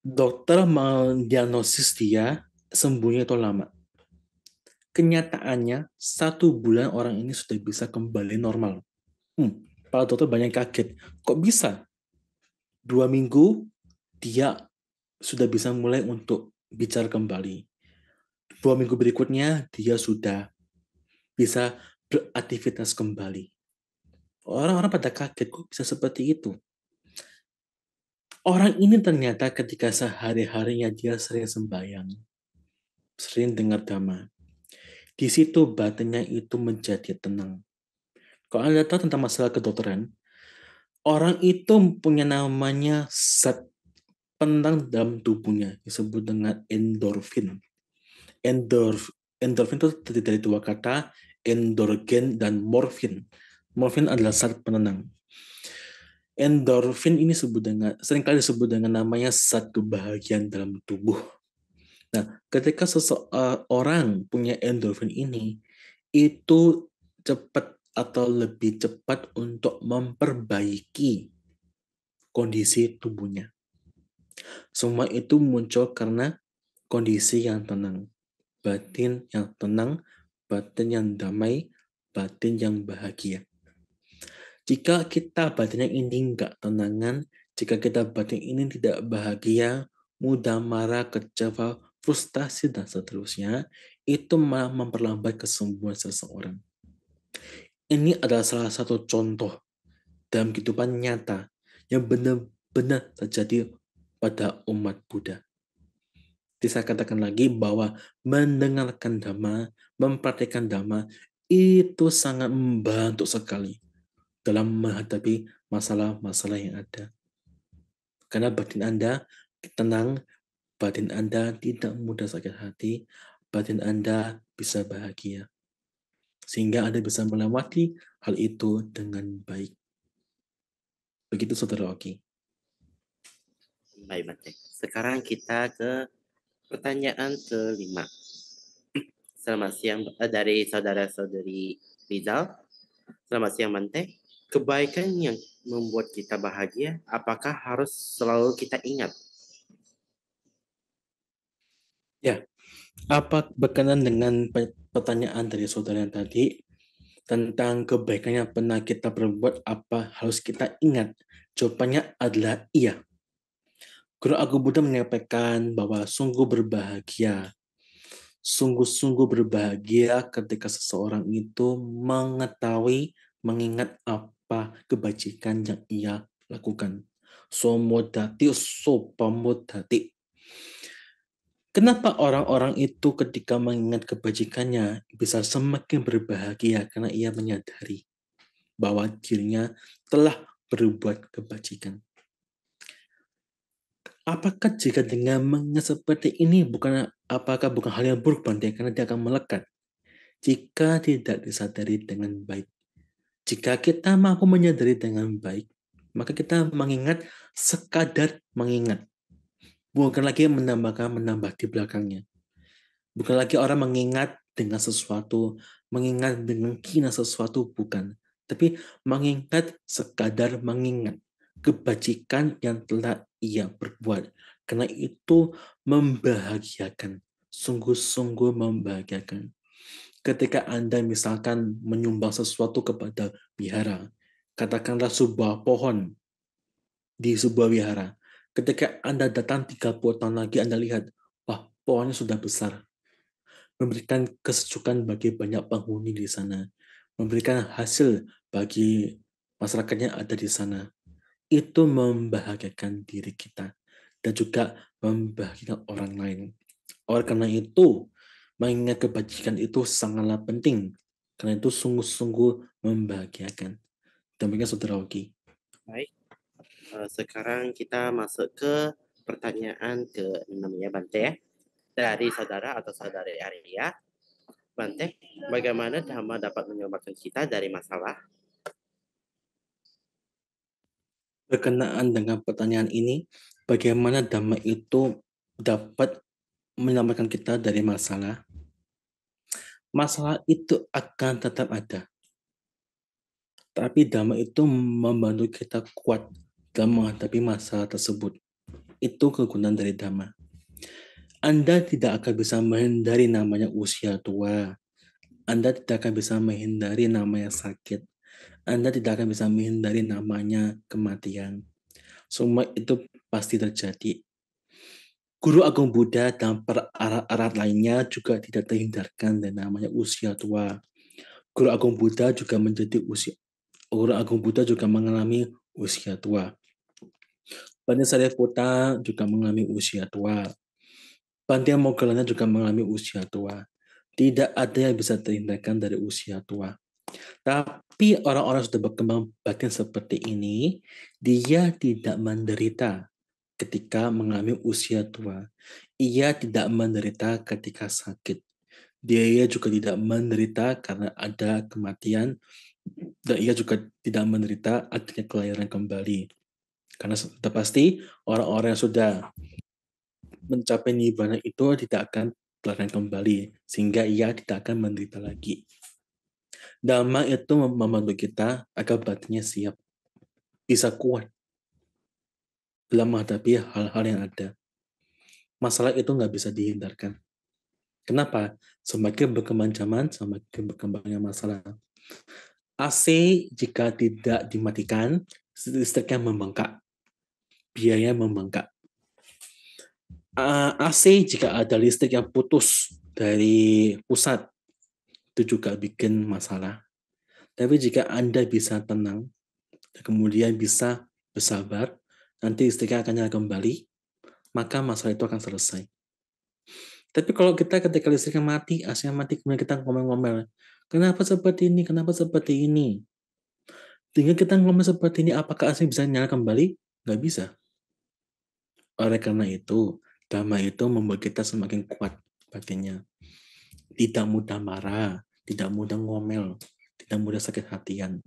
Dokter mendiagnosis dia sembuhnya itu lama. Kenyataannya 1 bulan orang ini sudah bisa kembali normal. Para dokter banyak kaget. Kok bisa? 2 minggu dia sudah bisa mulai untuk bicara kembali. 2 minggu berikutnya dia sudah bisa beraktivitas kembali. Orang-orang pada kaget, kok bisa seperti itu? Orang ini ternyata ketika sehari-harinya dia sering sembahyang, sering dengar Dhamma. Di situ batinnya itu menjadi tenang. Kalau Anda tahu tentang masalah kedokteran, orang itu punya namanya zat penenang dalam tubuhnya, disebut dengan endorfin. Endorfin itu terdiri dari 2 kata, endorgen dan morfin. Morfin adalah zat penenang. Endorfin ini seringkali disebut dengan namanya zat kebahagiaan dalam tubuh. Nah, ketika seseorang punya endorfin ini, itu cepat atau lebih cepat untuk memperbaiki kondisi tubuhnya. Semua itu muncul karena kondisi yang tenang, batin yang tenang, batin yang damai, batin yang bahagia. Jika kita batinnya ini enggak tenangan, jika kita batin ini tidak bahagia, mudah marah, kecewa, frustasi, dan seterusnya, itu malah memperlambat kesembuhan seseorang. Ini adalah salah satu contoh dalam kehidupan nyata yang benar-benar terjadi pada umat Buddha. Jadi saya katakan lagi bahwa mendengarkan Dhamma, mempraktikkan Dhamma, itu sangat membantu sekali dalam menghadapi masalah-masalah yang ada. Karena batin Anda tenang, batin Anda tidak mudah sakit hati, batin Anda bisa bahagia. sehingga Anda bisa melewati hal itu dengan baik. Begitu Saudara Oki. Baik, Bante. Sekarang kita ke pertanyaan kelima. Selamat siang dari saudara-saudari Rizal. Selamat siang, Bante. Kebaikan yang membuat kita bahagia, apakah harus selalu kita ingat? Ya, apa berkenan dengan pertanyaan dari saudara yang tadi tentang kebaikan yang pernah kita perbuat, apa harus kita ingat? Jawabannya adalah iya. Guru Agung Buddha menyampaikan bahwa sungguh-sungguh berbahagia ketika seseorang itu mengetahui, mengingat apa kebajikan yang ia lakukan. Somodati sopamodati. Kenapa orang-orang itu ketika mengingat kebajikannya bisa semakin berbahagia? Karena ia menyadari bahwa dirinya telah berbuat kebajikan. Apakah jika dengan mengingat seperti ini apakah bukan hal yang buruk, Bante? Karena dia akan melekat jika tidak disadari dengan baik. Jika kita mampu menyadari dengan baik, maka kita mengingat sekadar mengingat. Bukan lagi menambah di belakangnya. Bukan lagi orang mengingat dengan sesuatu, mengingat dengan kina sesuatu, bukan. Tapi mengingat sekadar mengingat kebajikan yang telah ia perbuat. Karena itu membahagiakan, sungguh-sungguh membahagiakan. Ketika Anda misalkan menyumbang sesuatu kepada wihara, katakanlah sebuah pohon di sebuah wihara. Ketika Anda datang 30 tahun lagi, Anda lihat, wah, pohonnya sudah besar. Memberikan kesejukan bagi banyak penghuni di sana. Memberikan hasil bagi masyarakat yang ada di sana. Itu membahagiakan diri kita. Dan juga membahagiakan orang lain. Oleh karena itu, mengingat kebajikan itu sangatlah penting. Karena itu sungguh-sungguh membahagiakan. Demikian Saudara Oki. Baik. Sekarang kita masuk ke pertanyaan ke-6 ya, Bante ya. Dari saudara atau saudari Arya. Bante, bagaimana Dhamma dapat menyelamatkan kita dari masalah? Berkenaan dengan pertanyaan ini, bagaimana Dhamma itu dapat menyelamatkan kita dari masalah? Masalah itu akan tetap ada. Tapi Dhamma itu membantu kita kuat dalam menghadapi masalah tersebut. Itu kegunaan dari Dhamma. Anda tidak akan bisa menghindari namanya usia tua. Anda tidak akan bisa menghindari namanya sakit. Anda tidak akan bisa menghindari namanya kematian. Semua itu pasti terjadi. Guru Agung Buddha dan para lainnya juga tidak terhindarkan dari namanya usia tua. Guru Agung Buddha juga mengalami usia tua. Bante Sariputta juga mengalami usia tua. Bante Moggallana juga mengalami usia tua. Tidak ada yang bisa terhindarkan dari usia tua. Tapi orang-orang sudah berkembang batin seperti ini, dia tidak menderita ketika mengalami usia tua. Ia tidak menderita ketika sakit. Dia juga tidak menderita karena ada kematian, dan ia juga tidak menderita adanya kelahiran kembali. Karena sudah pasti orang-orang yang sudah mencapai nibbana itu tidak akan kelahiran kembali, sehingga ia tidak akan menderita lagi. Dhamma itu membantu kita agar batinnya siap, bisa kuat dalam menghadapi hal-hal yang ada. Masalah itu nggak bisa dihindarkan. Kenapa? Semakin berkembang zaman, semakin berkembangnya masalah. AC jika tidak dimatikan, listriknya membengkak. Biaya membengkak. AC jika ada listrik yang putus dari pusat, itu juga bikin masalah. Tapi jika Anda bisa tenang, kemudian bisa bersabar, nanti listriknya akan nyala kembali, maka masalah itu akan selesai. Tapi kalau kita ketika listriknya mati, AC-nya mati, kemudian kita ngomel-ngomel, kenapa seperti ini, kenapa seperti ini? Dengan kita ngomel seperti ini, apakah AC bisa nyala kembali? Nggak bisa. Oleh karena itu, Dhamma itu membuat kita semakin kuat batinnya. Tidak mudah marah, tidak mudah ngomel, tidak mudah sakit hatian.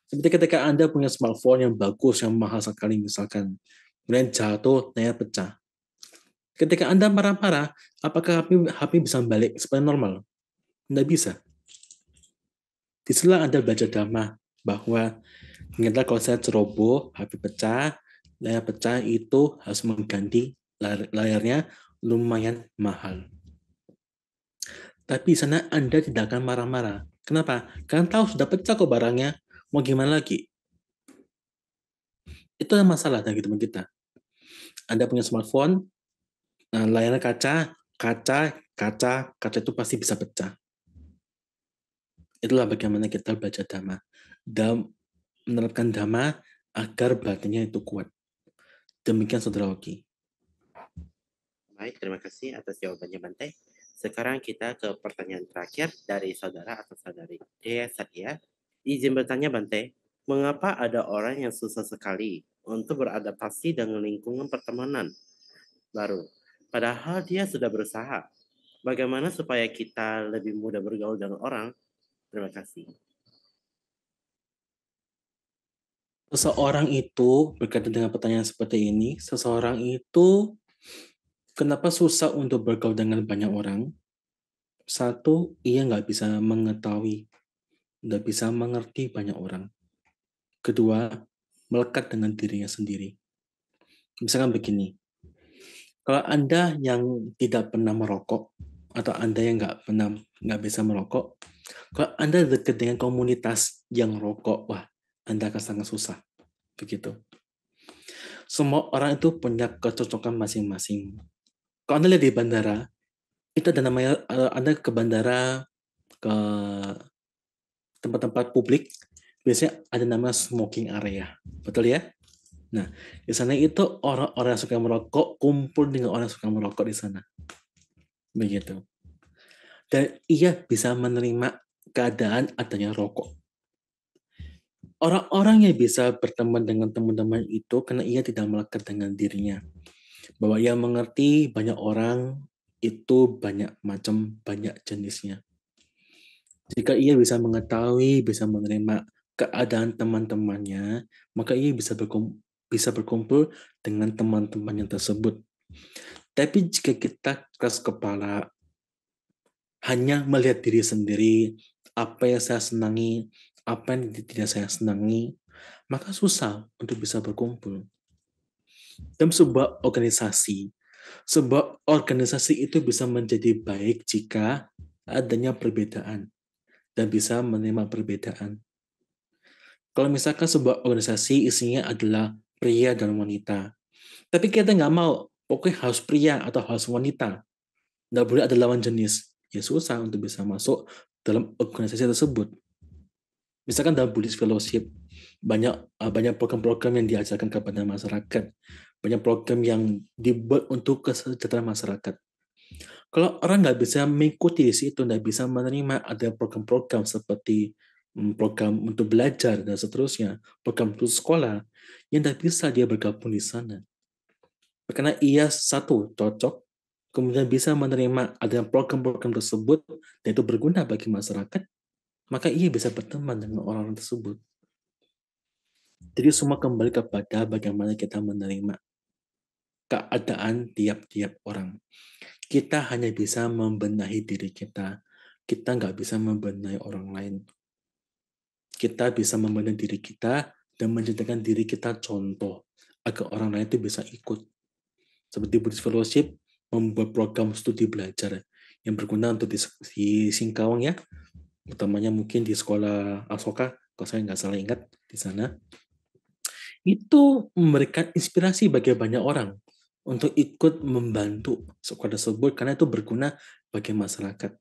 Seperti ketika Anda punya smartphone yang bagus, yang mahal sekali misalkan, kemudian jatuh, layar pecah. Ketika Anda marah-marah, apakah HP bisa balik seperti normal? Tidak bisa. Disitulah Anda belajar dhamma, bahwa ternyata kalau saya ceroboh, HP pecah, layar pecah itu harus mengganti layarnya lumayan mahal. Tapi di sana Anda tidak akan marah-marah. Kenapa? Karena tahu sudah pecah kok barangnya, mau gimana lagi? Itu masalah dari teman kita. Anda punya smartphone, layarnya kaca itu pasti bisa pecah. Itulah bagaimana kita belajar dhamma. Dan menerapkan dhamma agar batinnya itu kuat. Demikian Saudara Oki. Baik, terima kasih atas jawabannya Bante. Sekarang kita ke pertanyaan terakhir dari saudara atau saudari Dea Satya. Izin bertanya Bante, mengapa ada orang yang susah sekali untuk beradaptasi dengan lingkungan pertemanan baru? Padahal dia sudah berusaha. Bagaimana supaya kita lebih mudah bergaul dengan orang? Terima kasih. Seseorang itu, berkaitan dengan pertanyaan seperti ini, seseorang itu kenapa susah untuk bergaul dengan banyak orang? Satu, ia nggak bisa mengetahui, nggak bisa mengerti banyak orang. Kedua, melekat dengan dirinya sendiri. Misalkan begini, kalau Anda yang tidak pernah merokok, atau Anda yang nggak bisa merokok, kalau Anda dekat dengan komunitas yang rokok, wah, Anda akan sangat susah. Begitu. Semua orang itu punya kecocokan masing-masing. Kalau Anda lihat di bandara, itu ada namanya, Anda ke bandara, ke tempat-tempat publik, biasanya ada nama smoking area. Betul ya? Nah, di sana itu orang-orang yang suka merokok kumpul dengan orang yang suka merokok di sana. Begitu. Dan ia bisa menerima keadaan adanya rokok. Orang-orang yang bisa berteman dengan teman-teman itu karena ia tidak melekat dengan dirinya. Bahwa ia mengerti banyak orang itu banyak macam, banyak jenisnya. Jika ia bisa mengetahui, bisa menerima keadaan teman-temannya, maka ia bisa berkumpul dengan teman-teman yang tersebut. Tapi jika kita keras kepala, hanya melihat diri sendiri, apa yang saya senangi, apa yang tidak saya senangi, maka susah untuk bisa berkumpul. Dalam sebuah organisasi itu bisa menjadi baik jika adanya perbedaan dan bisa menerima perbedaan. Kalau misalkan sebuah organisasi isinya adalah pria dan wanita, tapi kita nggak mau, pokoknya harus pria atau harus wanita, nggak boleh ada lawan jenis, ya susah untuk bisa masuk dalam organisasi tersebut. Misalkan dalam Buddhist Fellowship, banyak program-program yang diajarkan kepada masyarakat, banyak program yang dibuat untuk kesejahteraan masyarakat. Kalau orang nggak bisa mengikuti di situ, nggak bisa menerima ada program-program seperti program untuk belajar dan seterusnya, program untuk sekolah, yang nggak bisa dia bergabung di sana. Karena ia satu cocok, kemudian bisa menerima ada program-program tersebut dan itu berguna bagi masyarakat, maka ia bisa berteman dengan orang tersebut. Jadi semua kembali kepada bagaimana kita menerima keadaan tiap-tiap orang. Kita hanya bisa membenahi diri kita. Kita nggak bisa membenahi orang lain. Kita bisa membenahi diri kita dan menjadikan diri kita contoh agar orang lain itu bisa ikut. Seperti Buddhist Fellowship membuat program studi belajar yang berguna untuk di Singkawang ya, utamanya mungkin di sekolah Asoka, kalau saya nggak salah ingat di sana. Itu memberikan inspirasi bagi banyak orang untuk ikut membantu sekolah tersebut karena itu berguna bagi masyarakat.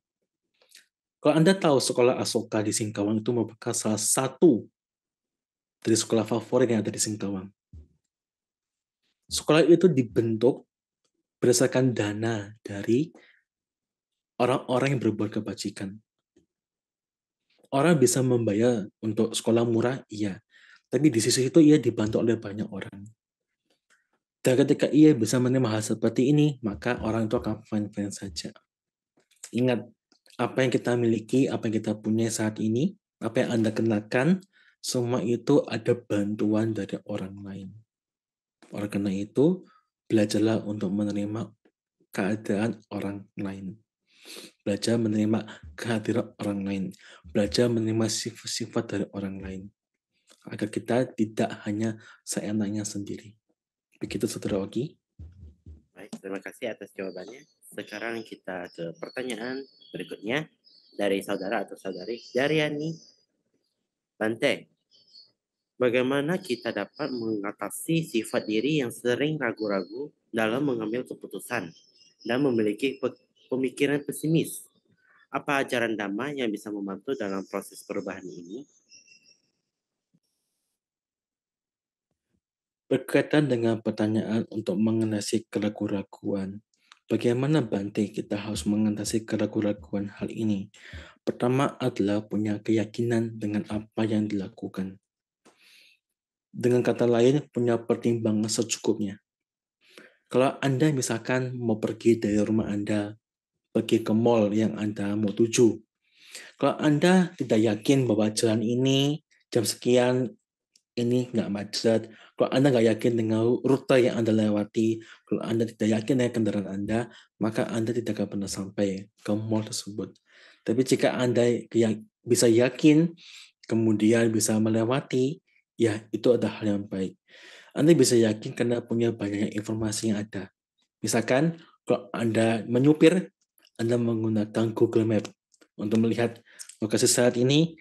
Kalau Anda tahu sekolah Asoka di Singkawang itu merupakan salah satu dari sekolah favorit yang ada di Singkawang. Sekolah itu dibentuk berdasarkan dana dari orang-orang yang berbuat kebajikan. Orang bisa membayar untuk sekolah murah, iya. Tapi di sisi itu ia dibantu oleh banyak orang. Dan ketika ia bisa menerima hal seperti ini, maka orang itu akan fine-fine saja. Ingat, Apa yang kita miliki, apa yang kita punya saat ini, apa yang Anda kenakan, semua itu ada bantuan dari orang lain. Oleh karena itu, belajarlah untuk menerima keadaan orang lain. Belajar menerima kehadiran orang lain. Belajar menerima sifat-sifat dari orang lain. Agar kita tidak hanya seenaknya sendiri. Begitu, Saudara Oki. Baik, terima kasih atas jawabannya. Sekarang kita ke pertanyaan berikutnya dari saudara atau saudari Daryani. Bante, bagaimana kita dapat mengatasi sifat diri yang sering ragu-ragu dalam mengambil keputusan dan memiliki pemikiran pesimis? Apa ajaran Dhamma yang bisa membantu dalam proses perubahan ini? Berkaitan dengan pertanyaan untuk mengatasi keraguan-raguan, bagaimana Bante kita harus mengatasi keraguan-raguan hal ini? Pertama adalah punya keyakinan dengan apa yang dilakukan. Dengan kata lain, punya pertimbangan secukupnya. Kalau Anda misalkan mau pergi dari rumah Anda, pergi ke mall yang Anda mau tuju, kalau Anda tidak yakin bahwa jalan ini jam sekian ini nggak macet, kalau Anda nggak yakin dengan rute yang Anda lewati, kalau Anda tidak yakin dengan kendaraan Anda, maka Anda tidak akan pernah sampai ke mall tersebut. Tapi jika Anda bisa yakin, kemudian bisa melewati, ya itu adalah hal yang baik. Anda bisa yakin karena punya banyak informasi yang ada. Misalkan, kalau Anda menyupir, Anda menggunakan Google Map untuk melihat lokasi saat ini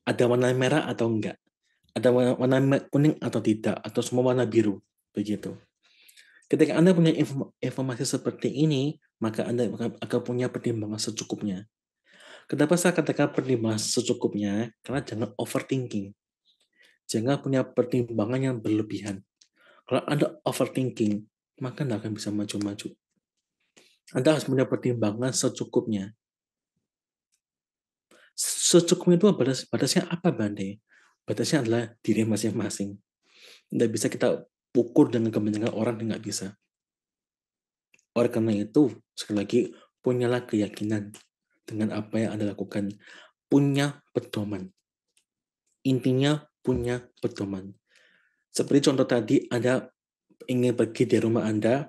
ada warna merah atau enggak, ada warna kuning atau tidak, atau semua warna biru, begitu. Ketika Anda punya informasi seperti ini, maka Anda akan punya pertimbangan secukupnya. Kenapa saya katakan pertimbangan secukupnya? Karena jangan overthinking. Jangan punya pertimbangan yang berlebihan. Kalau Anda overthinking, maka Anda akan bisa maju-maju. Anda harus punya pertimbangan secukupnya. Secukupnya itu batasnya apa, Bante? Batasnya adalah diri masing-masing. Tidak bisa kita ukur dengan kebanyakan orang, tidak bisa. Oleh karena itu, sekali lagi, punyalah keyakinan dengan apa yang Anda lakukan. Punya pedoman. Intinya, punya pedoman. Seperti contoh tadi, Anda ingin pergi dari rumah Anda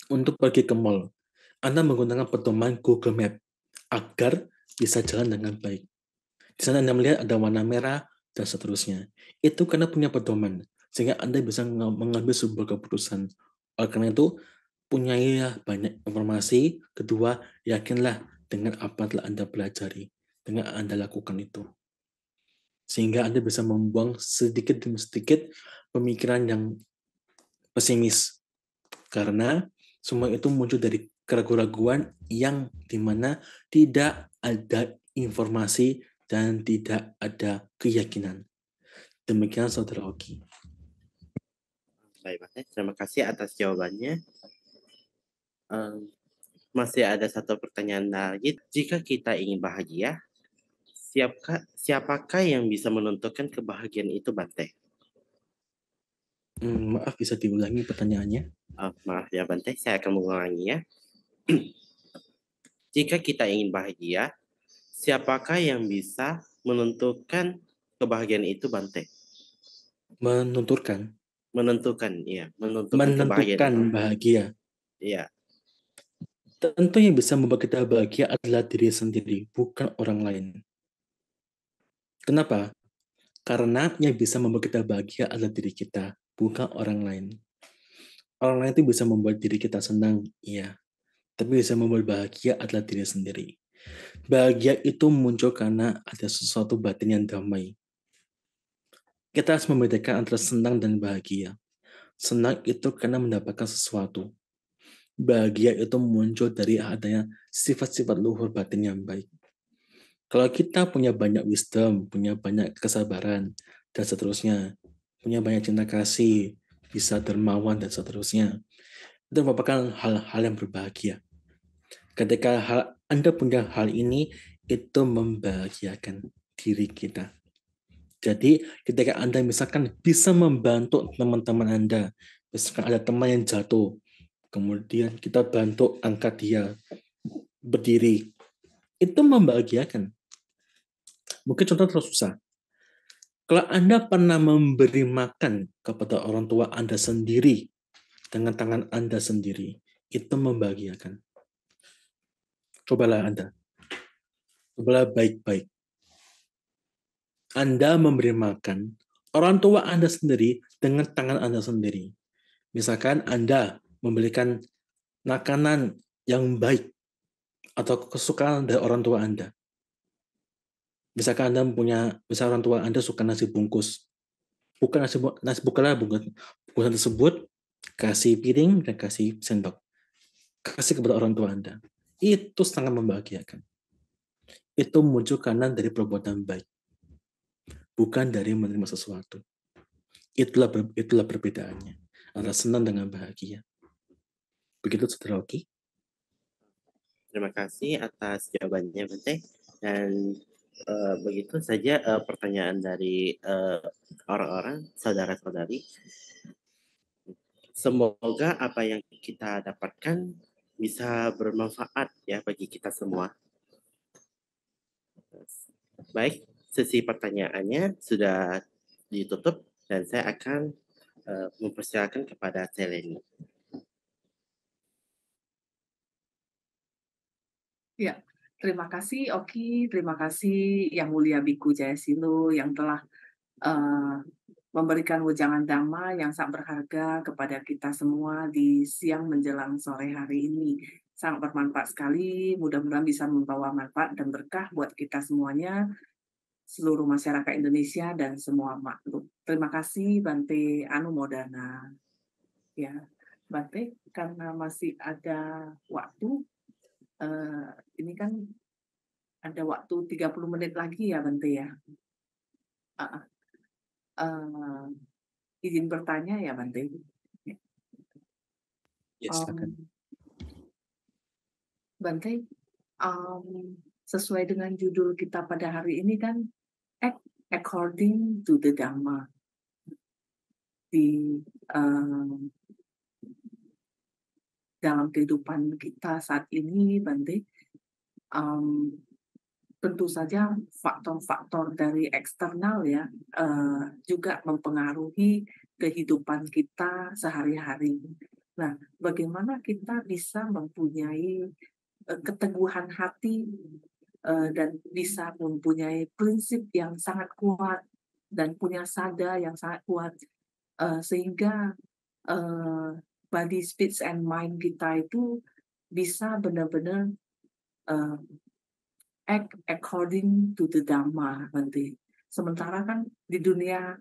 untuk pergi ke mall. Anda menggunakan pedoman Google Map agar bisa jalan dengan baik. Di sana Anda melihat ada warna merah dan seterusnya. Itu karena punya pedoman, sehingga Anda bisa mengambil sebuah keputusan. Oleh karena itu, punyailah banyak informasi. Kedua, yakinlah dengan apa yang telah Anda pelajari, dengan Anda lakukan itu. Sehingga Anda bisa membuang sedikit demi sedikit pemikiran yang pesimis. Karena semua itu muncul dari keraguan-raguan yang dimana tidak ada informasi dan tidak ada keyakinan. Demikian Saudara Oki. Baik, Mas. Terima kasih atas jawabannya. Masih ada satu pertanyaan lagi. Jika kita ingin bahagia, siapakah yang bisa menentukan kebahagiaan itu, Bante? Maaf, bisa diulangi pertanyaannya? Maaf ya, Bante. Saya akan mengulanginya. Jika kita ingin bahagia, siapakah yang bisa menentukan kebahagiaan itu, Bante? Menentukan Iya. Menentukan bahagia. Iya. Tentu yang bisa membuat kita bahagia adalah diri sendiri, bukan orang lain. Kenapa? Karena yang bisa membuat kita bahagia adalah diri kita, bukan orang lain. Orang lain itu bisa membuat diri kita senang, iya. Tapi bisa membuat bahagia adalah diri sendiri. Bahagia itu muncul karena ada sesuatu batin yang damai. Kita harus membedakan antara senang dan bahagia. Senang itu karena mendapatkan sesuatu. Bahagia itu muncul dari adanya sifat-sifat luhur batin yang baik. Kalau kita punya banyak wisdom, punya banyak kesabaran, dan seterusnya, punya banyak cinta kasih, bisa dermawan, dan seterusnya, itu merupakan hal-hal yang berbahagia. Ketika Anda punya hal ini, itu membahagiakan diri kita. Jadi, ketika Anda misalkan bisa membantu teman-teman Anda, misalkan ada teman yang jatuh, kemudian kita bantu angkat dia berdiri, itu membahagiakan. Mungkin contoh terlalu susah. Kalau Anda pernah memberi makan kepada orang tua Anda sendiri dengan tangan Anda sendiri, itu membahagiakan. Cobalah Anda. Cobalah baik-baik. Anda memberi makan orang tua Anda sendiri dengan tangan Anda sendiri. Misalkan Anda memberikan makanan yang baik atau kesukaan dari orang tua Anda. Misalkan misal orang tua Anda suka nasi bungkus. Bukanlah bungkusan tersebut, kasih piring dan kasih sendok. Kasih kepada orang tua Anda. Itu sangat membahagiakan. Itu muncul karena dari perbuatan baik. Bukan dari menerima sesuatu. Itulah perbedaannya. Antara senang dengan bahagia. Begitu, Saudara Oki. Terima kasih atas jawabannya, Bante. Dan begitu saja pertanyaan dari orang-orang, saudara-saudari. Semoga apa yang kita dapatkan bisa bermanfaat ya bagi kita semua. Baik, sesi pertanyaannya sudah ditutup dan saya akan mempersilakan kepada Seleni. Ya, terima kasih Oki, terima kasih Yang Mulia Biku Jayasilo yang telah memberikan wejangan dhamma yang sangat berharga kepada kita semua di siang menjelang sore hari ini. Sangat bermanfaat sekali, mudah-mudahan bisa membawa manfaat dan berkah buat kita semuanya, seluruh masyarakat Indonesia dan semua makhluk. Terima kasih Bante Anumodana. Ya, Bante, karena masih ada waktu, ini kan ada waktu 30 menit lagi ya Bante ya. Izin bertanya ya Bante. Ya, silakan. Bante, sesuai dengan judul kita pada hari ini kan Act According to the Dhamma. Di dalam kehidupan kita saat ini, Bante, tentu saja faktor-faktor dari eksternal ya juga mempengaruhi kehidupan kita sehari-hari. Nah, bagaimana kita bisa mempunyai keteguhan hati dan bisa mempunyai prinsip yang sangat kuat dan punya sada yang sangat kuat sehingga body, speech, and mind kita itu bisa benar-benar act according to the Dhamma nanti. Sementara kan di dunia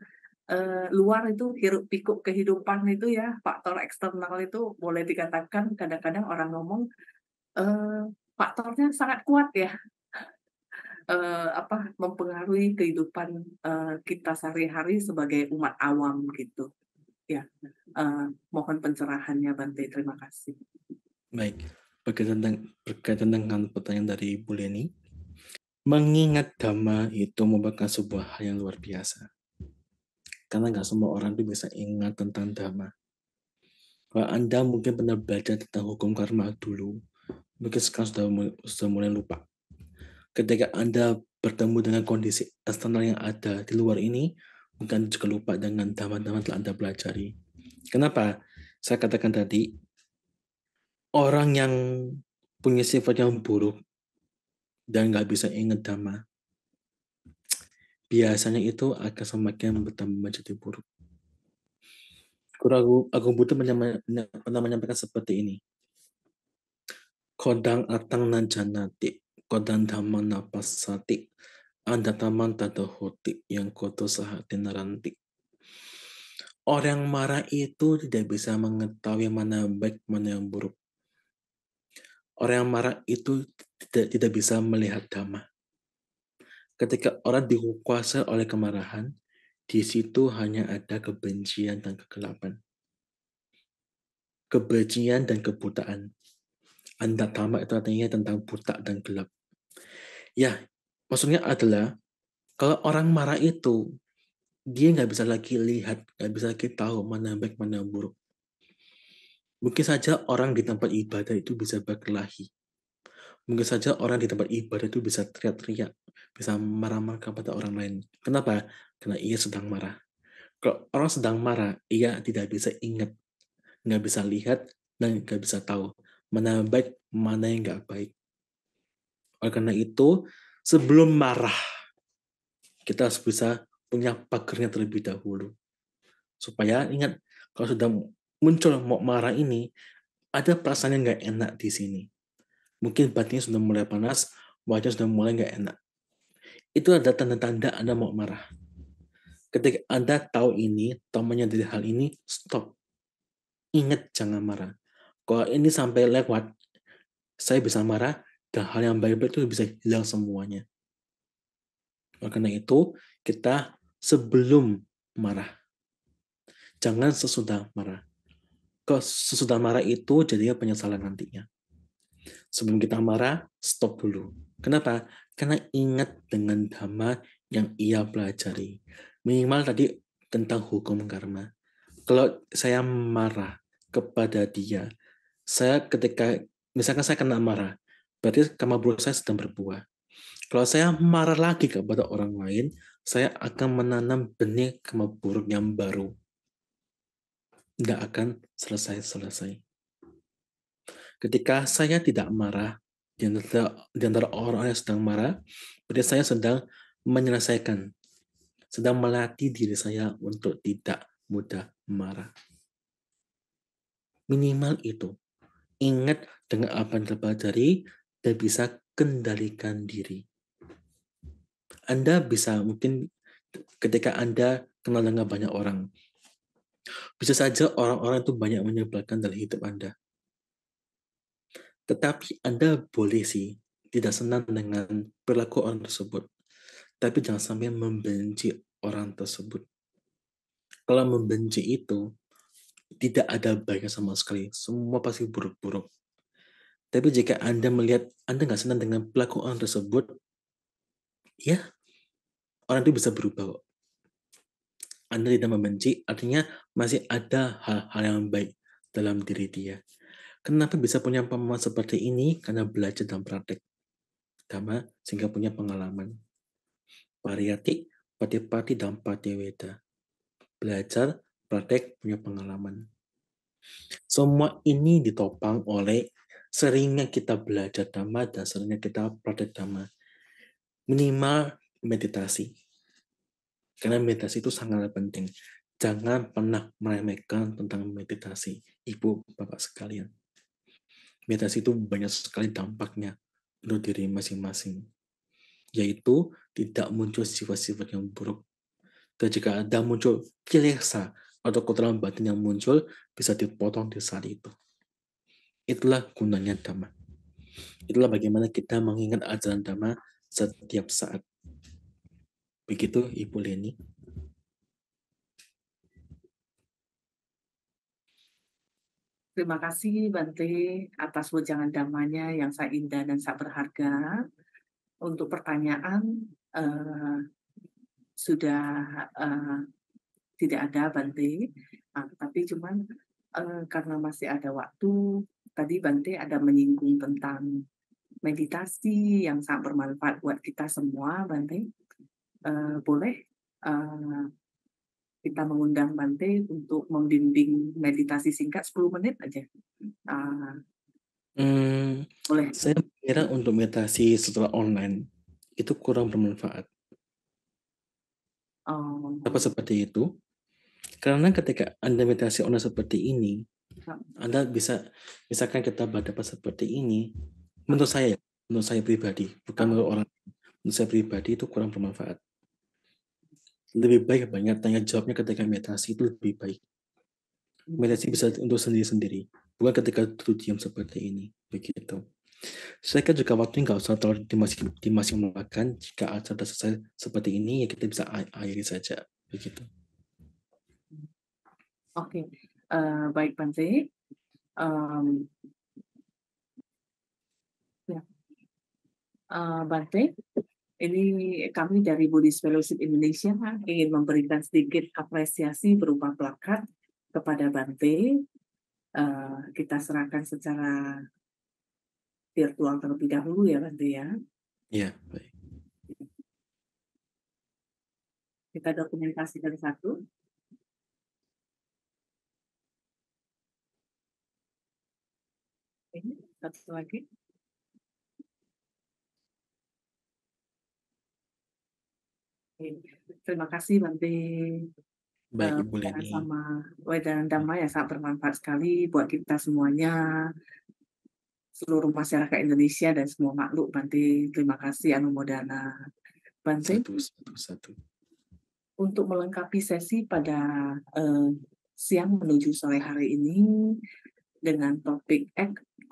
luar itu hiruk pikuk kehidupan itu ya, faktor eksternal itu boleh dikatakan kadang-kadang orang ngomong faktornya sangat kuat ya, mempengaruhi kehidupan kita sehari-hari sebagai umat awam gitu ya. Mohon pencerahannya Bante, terima kasih. Baik, berkaitan dengan pertanyaan dari Bu Leni, mengingat Dhamma itu merupakan sebuah hal yang luar biasa. Karena nggak semua orang itu bisa ingat tentang Dhamma. Kalau Anda mungkin pernah belajar tentang hukum karma dulu, mungkin sekarang sudah mulai lupa. Ketika Anda bertemu dengan kondisi eksternal yang ada di luar ini, mungkin Anda juga lupa dengan Dhamma-Dhamma telah Anda pelajari. Kenapa? Saya katakan tadi, orang yang punya sifat yang buruk dan nggak bisa ingat Dhamma, biasanya itu akan semakin bertambah menjadi buruk. Guru Agung Buddha pernah menyampaikan seperti ini. Kodang atang nanjanati, kodang dhamma napasati, andataman tadahoti, yang koto sahati naranti. Orang marah itu tidak bisa mengetahui mana baik, mana yang buruk. Orang yang marah itu tidak bisa melihat Dhamma. Ketika orang dikuasai oleh kemarahan, di situ hanya ada kebencian dan kegelapan. Kebencian dan kebutaan. Andatama itu artinya tentang buta dan gelap. Ya, maksudnya adalah kalau orang marah itu, dia nggak bisa lagi lihat, nggak bisa lagi tahu mana baik, mana buruk. Mungkin saja orang di tempat ibadah itu bisa berkelahi. Mungkin saja orang di tempat ibadah itu bisa teriak-teriak, bisa marah-marah kepada orang lain. Kenapa? Karena ia sedang marah. Kalau orang sedang marah, ia tidak bisa ingat, nggak bisa lihat, dan nggak bisa tahu mana yang baik, mana yang nggak baik. Oleh karena itu, sebelum marah, kita harus bisa punya pagernya terlebih dahulu. Supaya ingat, kalau sudah muncul mau marah ini, ada perasaan yang nggak enak di sini. Mungkin batinnya sudah mulai panas, wajah sudah mulai nggak enak. Itu ada tanda-tanda Anda mau marah. Ketika Anda tahu ini, tahu menyadari hal ini, stop. Ingat jangan marah. Kalau ini sampai lewat, saya bisa marah, dan hal yang baik-baik itu bisa hilang semuanya. Oleh karena itu, kita sebelum marah. Jangan sesudah marah. Kalau sesudah marah itu jadinya penyesalan nantinya. Sebelum kita marah, stop dulu. Kenapa? Karena ingat dengan dhamma yang ia pelajari. Minimal tadi tentang hukum karma. Kalau saya marah kepada dia, saya ketika, misalkan saya kena marah, berarti karma buruk saya sedang berbuah. Kalau saya marah lagi kepada orang lain, saya akan menanam benih karma buruk yang baru. Tidak akan selesai-selesai. Ketika saya tidak marah, di antara orang-orang yang sedang marah, berarti saya sedang menyelesaikan, sedang melatih diri saya untuk tidak mudah marah. Minimal itu. Ingat dengan apa yang terpelajari dan bisa kendalikan diri. Anda bisa mungkin ketika Anda kenal dengan banyak orang, bisa saja orang-orang itu banyak menyebalkan dalam hidup Anda. Tetapi Anda boleh sih tidak senang dengan perilaku orang tersebut. Tapi jangan sampai membenci orang tersebut. Kalau membenci itu, tidak ada baiknya sama sekali. Semua pasti buruk-buruk. Tapi jika Anda melihat Anda nggak senang dengan perilaku orang tersebut, ya orang itu bisa berubah. Anda tidak membenci, artinya masih ada hal-hal yang baik dalam diri dia. Kenapa bisa punya pemahaman seperti ini? Karena belajar dan praktek dhamma sehingga punya pengalaman. Pariyati, patipati, dan patiweda. Belajar, praktek, punya pengalaman. Semua ini ditopang oleh seringnya kita belajar dhamma dan seringnya kita praktek dhamma. Minimal meditasi. Karena meditasi itu sangat penting. Jangan pernah meremehkan tentang meditasi, Ibu, Bapak sekalian. Meditasi itu banyak sekali dampaknya untuk diri masing-masing. Yaitu tidak muncul sifat-sifat yang buruk. Dan jika ada muncul kilesa atau kotoran batin yang muncul, bisa dipotong di saat itu. Itulah gunanya dhamma. Itulah bagaimana kita mengingat ajaran dhamma setiap saat. Begitu, Ibu Leni. Terima kasih Bante atas wejangan dhammanya yang sangat indah dan sangat berharga. Untuk pertanyaan sudah tidak ada Bante, tapi cuman karena masih ada waktu, tadi Bante ada menyinggung tentang meditasi yang sangat bermanfaat buat kita semua Bante. Boleh kita mengundang Bante untuk membimbing meditasi singkat 10 menit aja. Boleh. Saya kira untuk meditasi setelah online itu kurang bermanfaat. Apa seperti itu? Karena ketika Anda meditasi online seperti ini, Anda bisa, misalkan kita berhadapan seperti ini, menurut saya pribadi, bukan menurut orang, menurut saya pribadi itu kurang bermanfaat. Lebih baik banyak tanya jawabnya ketika meditasi itu lebih baik. Meditasi bisa untuk sendiri-sendiri, bukan ketika duduk diam seperti ini, begitu. Saya kira juga waktu nggak usah terlalu dimaksimalkan. Jika acara selesai seperti ini, ya kita bisa akhiri saja, begitu. Oke, baik Bante. Bante, ini kami dari Buddhist Fellowship Indonesia ingin memberikan sedikit apresiasi berupa plakat kepada Bante. Kita serahkan secara virtual terlebih dahulu ya Bante ya. Ya, baik. Kita dokumentasikan satu. Ini satu lagi. Terima kasih Bante. Baik, Ibu Bicara Leni. sama Wedaran Dhamma ya sangat bermanfaat sekali buat kita semuanya, seluruh masyarakat Indonesia dan semua makhluk. Bante, terima kasih Anumodana. Bante, Satu. untuk melengkapi sesi pada siang menuju sore hari ini dengan topik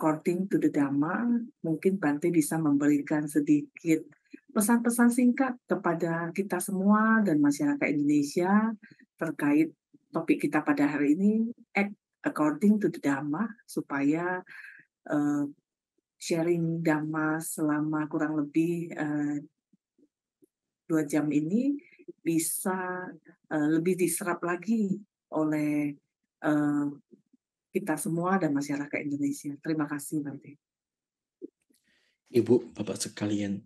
According to the Dhamma, mungkin Bante bisa memberikan sedikit pesan-pesan singkat kepada kita semua dan masyarakat Indonesia terkait topik kita pada hari ini, According to the Dhamma, supaya sharing Dhamma selama kurang lebih 2 jam ini bisa lebih diserap lagi oleh kita semua dan masyarakat Indonesia. Terima kasih, Bante. Ibu, Bapak sekalian,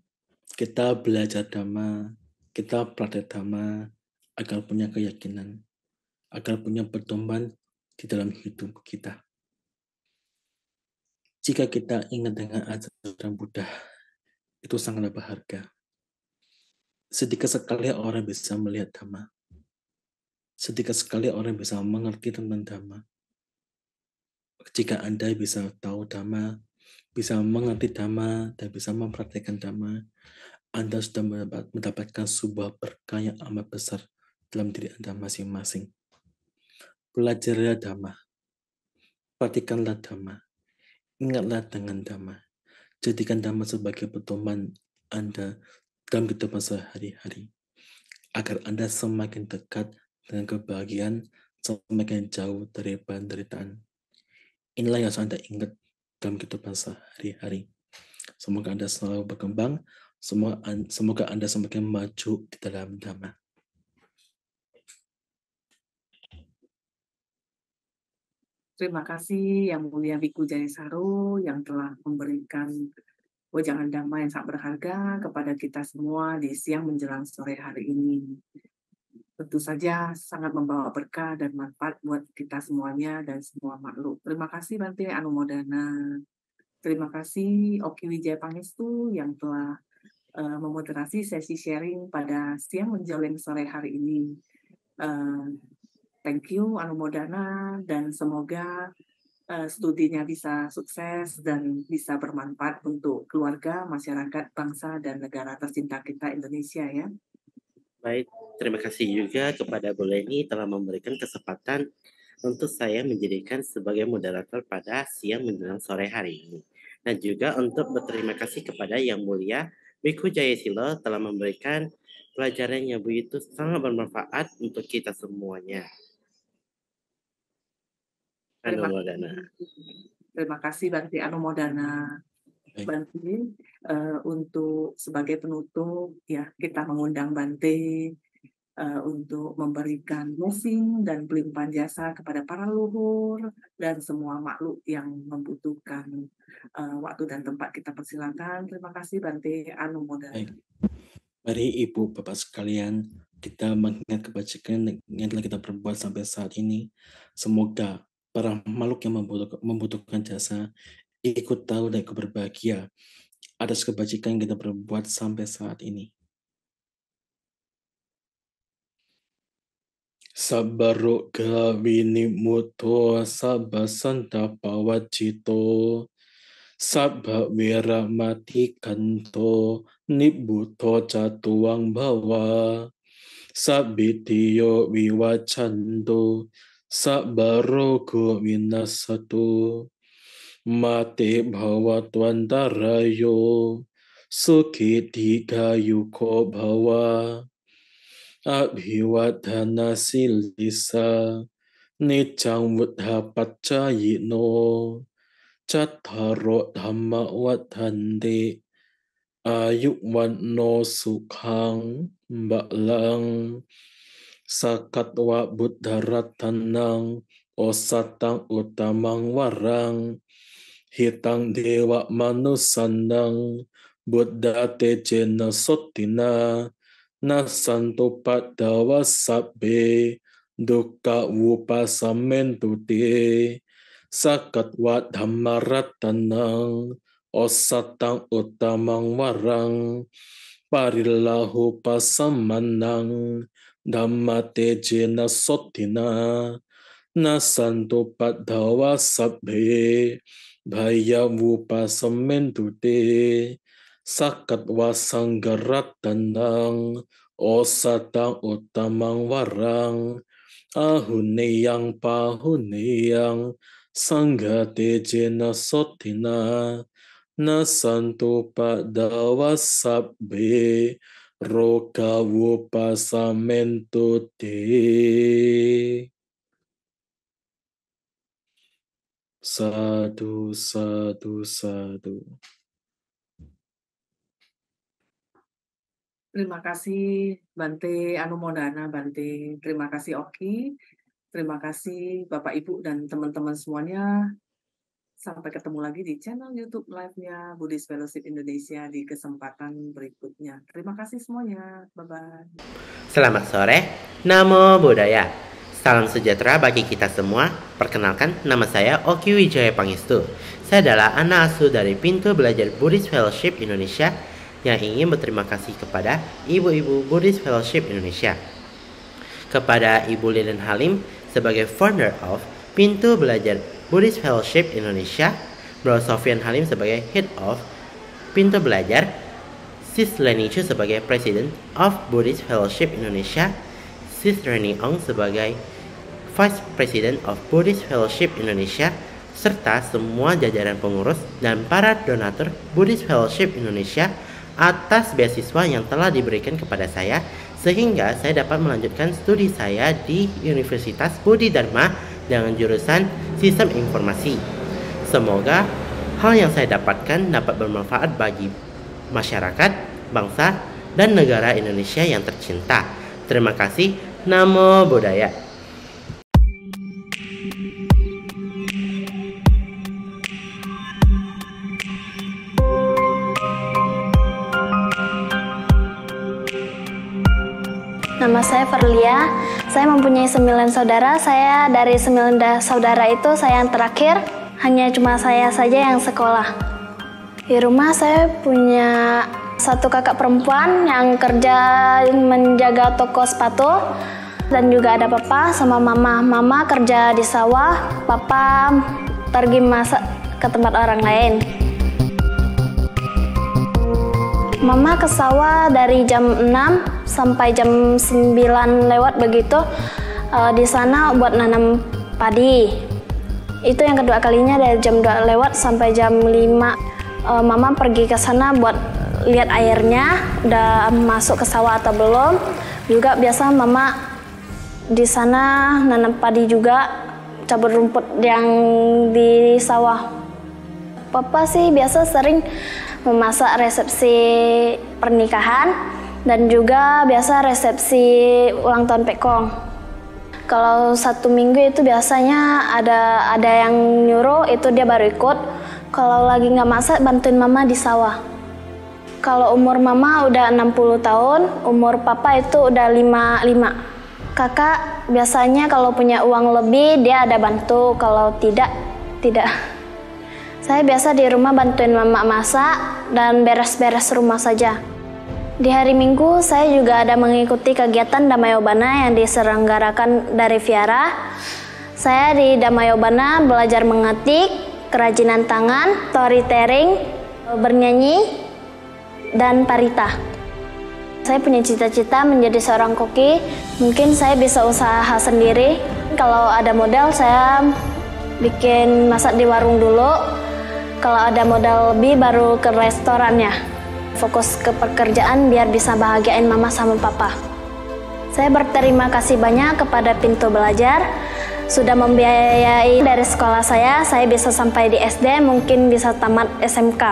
kita belajar Dhamma, kita praktek Dhamma agar punya keyakinan, agar punya pertumbuhan di dalam hidup kita. Jika kita ingat dengan ajaran Buddha, itu sangatlah berharga. Sedikit sekali orang bisa melihat Dhamma. Sedikit sekali orang bisa mengerti tentang Dhamma. Jika Anda bisa tahu Dhamma, bisa mengerti Dhamma, dan bisa mempraktikkan Dhamma, Anda sudah mendapatkan sebuah berkah yang amat besar dalam diri Anda masing-masing. Pelajarilah Dhamma, praktikanlah Dhamma, ingatlah dengan Dhamma, jadikan Dhamma sebagai pedoman Anda dalam kehidupan sehari-hari, agar Anda semakin dekat dengan kebahagiaan, semakin jauh dari penderitaan. Inilah yang harus Anda ingat dalam kehidupan sehari-hari. Semoga Anda selalu berkembang, semoga Anda semakin maju di dalam Dhamma. Terima kasih Yang Mulia Biku Jayasaru yang telah memberikan wejangan Dhamma yang sangat berharga kepada kita semua di siang menjelang sore hari ini. Tentu saja sangat membawa berkah dan manfaat buat kita semuanya dan semua makhluk. Terima kasih Bante Anumodana. Terima kasih Oki Wijaya Pangestu yang telah memoderasi sesi sharing pada siang menjelang sore hari ini. Thank you Anumodana, dan semoga studinya bisa sukses dan bisa bermanfaat untuk keluarga, masyarakat, bangsa, dan negara tercinta kita Indonesia ya. Baik, terima kasih juga kepada Bu Leni telah memberikan kesempatan untuk saya menjadikan sebagai moderator pada siang menjelang sore hari ini. Dan juga untuk berterima kasih kepada Yang Mulia Biku Jayasilo telah memberikan pelajaran yang begitu sangat bermanfaat untuk kita semuanya. Anumodana. Terima kasih Bante Anumodana. Bante, untuk sebagai penutup ya kita mengundang Bante untuk memberikan blessing dan pelimpahan jasa kepada para leluhur dan semua makhluk yang membutuhkan waktu dan tempat. Kita persilakan. Terima kasih Bante Anumodana. Mari Ibu Bapak sekalian, kita mengingat kebajikan yang telah kita perbuat sampai saat ini. Semoga para makhluk yang membutuhkan jasa ikut tahu dan ikut berbahagia atas kebajikan yang kita perbuat sampai saat ini. Sabbaro gavini muto sabba santa pawajito sabba wiramati kanto nibbuto catuang bawa sabbitiyo viwacando sabbaro go vinasatu mate bhavatwantarayo sukhi dikayuko bhawa abhiwadhana silisa nicang buddha paccayino cattaro dhamma wadhante ayuwanno sukhang balang sakatwa buddha ratanang osatang utamang warang hitang dewa manusanang buddha tejena sotina nasanto padawa sabbe dukkha wupasamentu te sakatwa dhammaratanang osatang utamang warang parillahu pasamanang dhammate jena sotina nasanto padawa sabbe bhaya wupasamentu te sakatwa sanggaratanang osatang utamang warang ahuneyang pahuneyang sanggate jena sotina nasanto padawa sabbe roka wupasamentu te. Sadu, sadu, sadu. Terima kasih Bante Anumodana, Bante. Terima kasih Oki. Terima kasih Bapak Ibu dan teman-teman semuanya. Sampai ketemu lagi di channel YouTube live-nya Buddhist Fellowship Indonesia di kesempatan berikutnya. Terima kasih semuanya. Bye-bye. Selamat sore, Namo Buddhaya. Salam sejahtera bagi kita semua. Perkenalkan, nama saya Oki Wijaya Pangestu. Saya adalah anak asuh dari Pintu Belajar Buddhist Fellowship Indonesia yang ingin berterima kasih kepada Ibu-Ibu Buddhist Fellowship Indonesia, kepada Ibu Lilin Halim sebagai founder of Pintu Belajar Buddhist Fellowship Indonesia, Bro Sofian Halim sebagai Head of Pintu Belajar, Sis Leni Chu sebagai President of Buddhist Fellowship Indonesia, Sis Reni Ong sebagai Vice President of Buddhist Fellowship Indonesia, serta semua jajaran pengurus dan para donatur Buddhist Fellowship Indonesia atas beasiswa yang telah diberikan kepada saya sehingga saya dapat melanjutkan studi saya di Universitas Budi Dharma dengan jurusan Sistem Informasi. Semoga hal yang saya dapatkan dapat bermanfaat bagi masyarakat, bangsa, dan negara Indonesia yang tercinta. Terima kasih. Namo Buddhaya. Nama saya Verlia, saya mempunyai 9 saudara. Saya dari 9 saudara itu saya yang terakhir, hanya cuma saya saja yang sekolah. Di rumah saya punya satu kakak perempuan yang kerja menjaga toko sepatu, dan juga ada papa sama mama. Mama kerja di sawah, papa pergi masak ke tempat orang lain. Mama ke sawah dari jam 6 sampai jam 9 lewat begitu. Di sana buat nanam padi. Itu yang kedua kalinya dari jam 2 lewat sampai jam 5. Mama pergi ke sana buat lihat airnya udah masuk ke sawah atau belum. Juga biasa mama di sana nanam padi juga, cabut rumput yang di sawah. Papa sih biasa sering memasak resepsi pernikahan dan juga biasa resepsi ulang tahun Pekong. Kalau 1 minggu itu biasanya ada yang nyuruh, itu dia baru ikut. Kalau lagi nggak masak, bantuin mama di sawah. Kalau umur mama udah 60 tahun, umur papa itu udah 55. Kakak biasanya kalau punya uang lebih dia ada bantu, kalau tidak. Saya biasa di rumah bantuin mama masak dan beres-beres rumah saja. Di hari Minggu saya juga ada mengikuti kegiatan Damayobana yang diselenggarakan dari Viara. Saya di Damayobana belajar mengetik, kerajinan tangan, storytelling, bernyanyi, dan parita. Saya punya cita-cita menjadi seorang koki. Mungkin saya bisa usaha sendiri. Kalau ada modal saya bikin masak di warung dulu. Kalau ada modal lebih baru ke restorannya. Fokus ke pekerjaan biar bisa bahagiain mama sama papa. Saya berterima kasih banyak kepada Pintu Belajar sudah membiayai dari sekolah saya bisa sampai di SD, mungkin bisa tamat SMK.